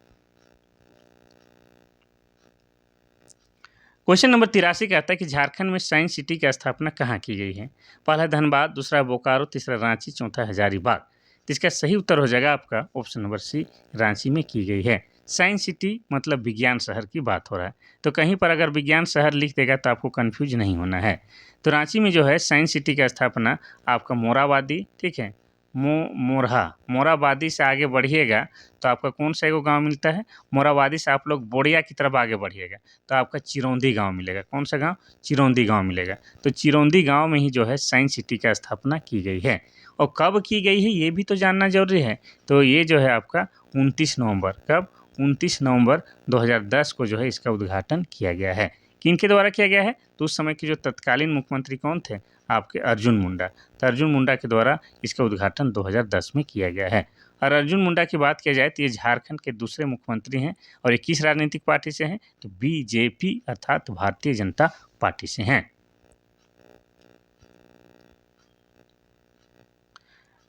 Question number 83 कहता है कि झारखंड में साइंस सिटी की स्थापना कहाँ की गई है? पहला धनबाद, दूसरा बोकारो, तीसरा रांची, चौथा हजारीबाग। तो इसका सही उत्तर हो जाएगा आपका ऑप्शन नंबर सी, रांची में की गई है। साइंस सिटी मतलब विज्ञान शहर की बात हो रहा है, तो कहीं पर अगर विज्ञान शहर लिख देगा तो आपको कन्फ्यूज नहीं होना है। तो रांची में जो है साइंस सिटी की स्थापना आपका मोराबादी, ठीक है, मोराबादी से आगे बढ़िएगा तो आपका कौन सा एगो गाँव मिलता है? मोराबादी से आप लोग बोड़िया की तरफ आगे बढ़िएगा तो आपका चिरौंदी गांव मिलेगा। कौन सा गांव? चिरौंदी गांव मिलेगा। तो चिरौंदी गांव में ही जो है साइंस सिटी का स्थापना की गई है। और कब की गई है ये भी तो जानना जरूरी है। तो ये जो है आपका 29 नवंबर, कब? 29 नवंबर 2010 को जो है इसका उद्घाटन किया गया है। किनके द्वारा किया गया है? तो उस समय के जो तत्कालीन मुख्यमंत्री कौन थे? आपके अर्जुन मुंडा। तो अर्जुन मुंडा के द्वारा इसका उद्घाटन 2010 में किया गया है। और अर्जुन मुंडा की बात किया जाए तो ये झारखंड के दूसरे मुख्यमंत्री हैं और ये किस राजनीतिक पार्टी से हैं? तो बीजेपी अर्थात भारतीय जनता पार्टी से हैं।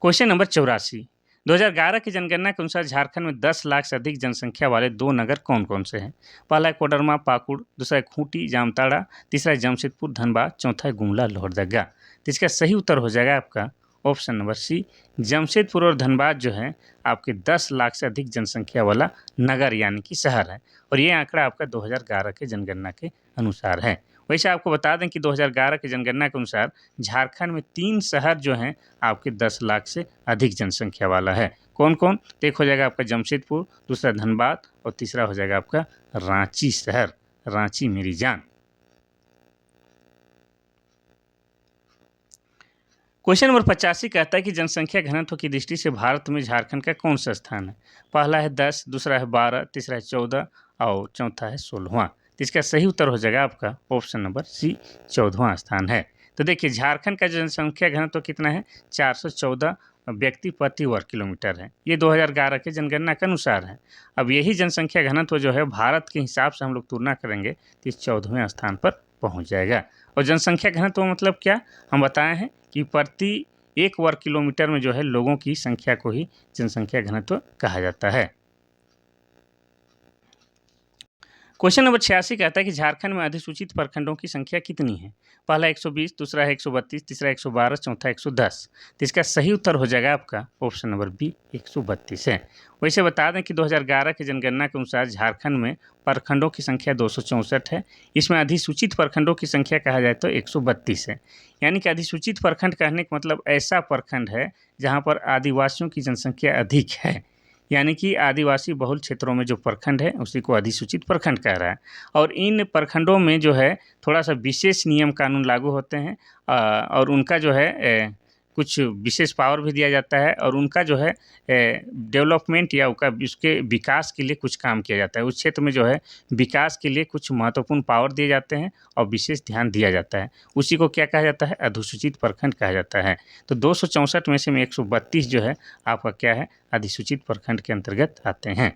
क्वेश्चन नंबर 84, 2011 की जनगणना के अनुसार झारखंड में 10 लाख से अधिक जनसंख्या वाले 2 नगर कौन कौन से हैं? पहला है कोडरमा पाकुड़, दूसरा है खूंटी जामताड़ा, तीसरा है जमशेदपुर धनबाद, चौथा है गुमला लोहरदगा। तो इसका सही उत्तर हो जाएगा आपका ऑप्शन नंबर सी, जमशेदपुर और धनबाद जो है आपके 10 लाख से अधिक जनसंख्या वाला नगर यानी कि शहर है। और ये आंकड़ा आपका 2011 के जनगणना के अनुसार है। वैसे आपको बता दें कि 2011 की जनगणना के अनुसार झारखंड में 3 शहर जो हैं आपके 10 लाख से अधिक जनसंख्या वाला है। कौन कौन? तो एक हो जाएगा आपका जमशेदपुर, दूसरा धनबाद और तीसरा हो जाएगा आपका रांची शहर, रांची मेरी जान। क्वेश्चन नंबर 85 कहता है कि जनसंख्या घनत्व की दृष्टि से भारत में झारखंड का कौन सा स्थान है? पहला है 10, दूसरा है 12, तीसरा है 14 और चौथा है 16वां। तो इसका सही उत्तर हो जाएगा आपका ऑप्शन नंबर सी, 14वां स्थान है। तो देखिए झारखंड का जनसंख्या घनत्व कितना है? 414 व्यक्ति प्रति वर्ग किलोमीटर है। ये 2011 के जनगणना के अनुसार है। अब यही जनसंख्या घनत्व जो है भारत के हिसाब से हम लोग तुलना करेंगे तो इस 14वें स्थान पर पहुंच जाएगा। और जनसंख्या घनत्व मतलब क्या हम बताए हैं कि प्रति 1 वर्ग किलोमीटर में जो है लोगों की संख्या को ही जनसंख्या घनत्व कहा जाता है। क्वेश्चन नंबर 86 कहता है कि झारखंड में अधिसूचित प्रखंडों की संख्या कितनी है? पहला 120, दूसरा है 132, तीसरा 112, चौथा 110। तो इसका सही उत्तर हो जाएगा आपका ऑप्शन नंबर बी, 132 है। वैसे बता दें कि 2011 की जनगणना के अनुसार झारखंड में प्रखंडों की संख्या 264 है। इसमें अधिसूचित प्रखंडों की संख्या कहा जाए तो 132 है। यानी कि अधिसूचित प्रखंड कहने का मतलब ऐसा प्रखंड है जहाँ पर आदिवासियों की जनसंख्या अधिक है। यानी कि आदिवासी बहुल क्षेत्रों में जो प्रखंड है उसी को अधिसूचित प्रखंड कह रहा है। और इन प्रखंडों में जो है थोड़ा सा विशेष नियम कानून लागू होते हैं और उनका जो है कुछ विशेष पावर भी दिया जाता है और उनका जो है डेवलपमेंट या उसके विकास के लिए कुछ काम किया जाता है। उस क्षेत्र में जो है विकास के लिए कुछ महत्वपूर्ण पावर दिए जाते हैं और विशेष ध्यान दिया जाता है। उसी को क्या कहा जाता है? अधिसूचित प्रखंड कहा जाता है। तो 264 में से 132 जो है आपका क्या है? अधिसूचित प्रखंड के अंतर्गत आते हैं।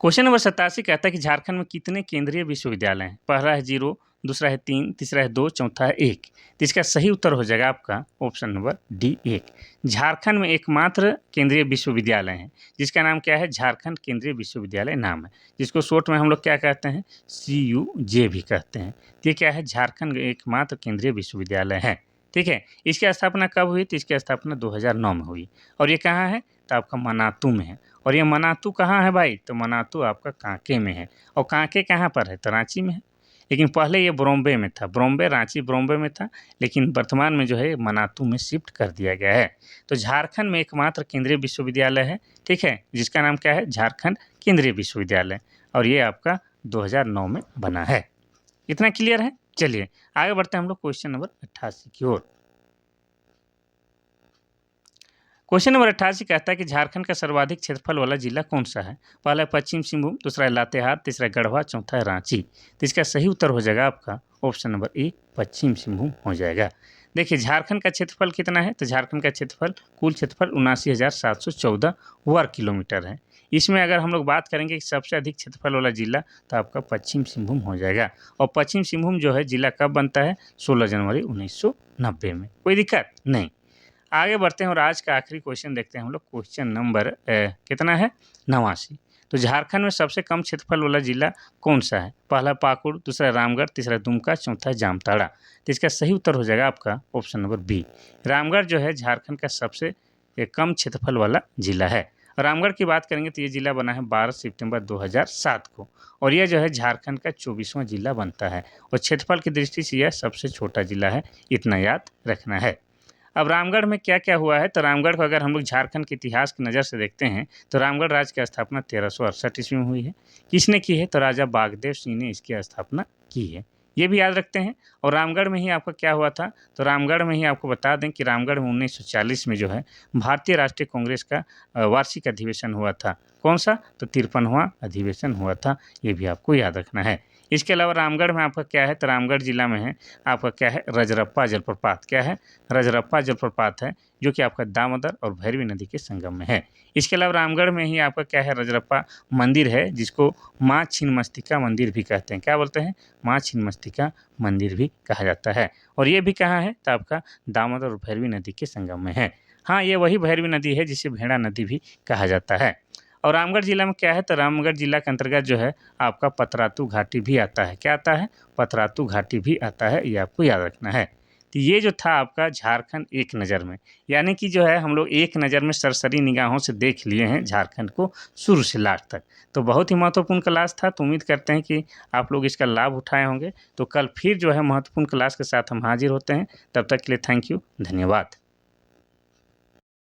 क्वेश्चन नंबर 87 कहता है कि झारखंड में कितने केंद्रीय विश्वविद्यालय हैं? पहला है 0, दूसरा है 3, तीसरा है 2, चौथा है 1। तो इसका सही उत्तर हो जाएगा आपका ऑप्शन नंबर डी, 1। झारखंड में एकमात्र केंद्रीय विश्वविद्यालय है जिसका नाम क्या है? झारखंड केंद्रीय विश्वविद्यालय नाम है, जिसको शॉर्ट में हम लोग क्या कहते हैं? CUJ भी कहते हैं। तो ये क्या है? झारखंड एकमात्र केंद्रीय विश्वविद्यालय है। ठीक है। इसकी स्थापना कब हुई? तो इसकी स्थापना 2009 में हुई। और ये कहाँ है? तो आपका मनातू में है। और ये मनातू कहाँ है भाई? तो मनातू आपका कांके में है। और कांके कहाँ पर है? तो रांची में है। लेकिन पहले ये बॉम्बे में था, बॉम्बे रांची बॉम्बे में था, लेकिन वर्तमान में जो है मनातू में शिफ्ट कर दिया गया है। तो झारखंड में एकमात्र केंद्रीय विश्वविद्यालय है, ठीक है, जिसका नाम क्या है? झारखंड केंद्रीय विश्वविद्यालय। और ये आपका 2009 में बना है। इतना क्लियर है? चलिए आगे बढ़ते हैं हम लोग क्वेश्चन नंबर 88 की ओर। क्वेश्चन नंबर 88 कहता है कि झारखंड का सर्वाधिक क्षेत्रफल वाला जिला कौन सा है? पहला है पश्चिम सिंहभूम, दूसरा है लातेहार, तीसरा है गढ़वा, चौथा है रांची। तो इसका सही उत्तर हो जाएगा आपका ऑप्शन नंबर ए, पश्चिम सिंहभूम हो जाएगा। देखिए झारखंड का क्षेत्रफल कितना है? तो झारखंड का क्षेत्रफल कुल क्षेत्रफल 79,714 वर्ग किलोमीटर है। इसमें अगर हम लोग बात करेंगे कि सबसे अधिक क्षेत्रफल वाला जिला तो आपका पश्चिम सिंहभूम हो जाएगा। और पश्चिम सिंहभूम जो है जिला कब बनता है? 16 जनवरी 1990 में। कोई दिक्कत नहीं। आगे बढ़ते हैं और आज का आखिरी क्वेश्चन देखते हैं हम लोग। क्वेश्चन नंबर कितना है? 89। तो झारखंड में सबसे कम क्षेत्रफल वाला जिला कौन सा है? पहला पाकुड़, दूसरा रामगढ़, तीसरा दुमका, चौथा जामताड़ा। तो इसका सही उत्तर हो जाएगा आपका ऑप्शन नंबर बी। रामगढ़ जो है झारखंड का सबसे कम क्षेत्रफल वाला जिला है। रामगढ़ की बात करेंगे तो ये जिला बना है 12 सितंबर 2007 को, और यह जो है झारखंड का 24वां जिला बनता है, और क्षेत्रफल की दृष्टि से यह सबसे छोटा जिला है, इतना याद रखना है। अब रामगढ़ में क्या क्या हुआ है, तो रामगढ़ को अगर हम लोग झारखंड के इतिहास की नज़र से देखते हैं तो रामगढ़ राज्य की स्थापना 1368 ईस्वी में हुई है। किसने की है? तो राजा बागदेव सिंह ने इसकी स्थापना की है, ये भी याद रखते हैं। और रामगढ़ में ही आपका क्या हुआ था, तो रामगढ़ में ही आपको बता दें कि रामगढ़ में 1940 में जो है भारतीय राष्ट्रीय कांग्रेस का वार्षिक अधिवेशन हुआ था। कौन सा? तो 53वां अधिवेशन हुआ था, ये भी आपको याद रखना है। इसके अलावा रामगढ़ में आपका क्या है, तो रामगढ़ जिला में है आपका क्या है, रजरप्पा जलप्रपात। क्या है? रजरप्पा जलप्रपात है, जो कि आपका दामोदर और भैरवी नदी के संगम में है। इसके अलावा रामगढ़ में ही आपका क्या है, रजरप्पा मंदिर है, जिसको माँ छिन्नमस्तिका मंदिर भी कहते हैं। क्या बोलते हैं? माँ छिन्नमस्तिका मंदिर भी कहा जाता है। और ये भी कहाँ है, तो आपका दामोदर और भैरवी नदी के संगम में है। हाँ, ये वही भैरवी नदी है जिसे भेड़ा नदी भी कहा जाता है। और रामगढ़ जिला में क्या है, तो रामगढ़ जिला के अंतर्गत जो है आपका पतरातू घाटी भी आता है। क्या आता है? पतरातू घाटी भी आता है, ये आपको याद रखना है। तो ये जो था आपका झारखंड एक नज़र में, यानी कि जो है हम लोग एक नज़र में सरसरी निगाहों से देख लिए हैं झारखंड को शुरू से लास्ट तक। तो बहुत ही महत्वपूर्ण क्लास था, तो उम्मीद करते हैं कि आप लोग इसका लाभ उठाए होंगे। तो कल फिर जो है महत्वपूर्ण क्लास के साथ हम हाजिर होते हैं, तब तक के लिए थैंक यू, धन्यवाद।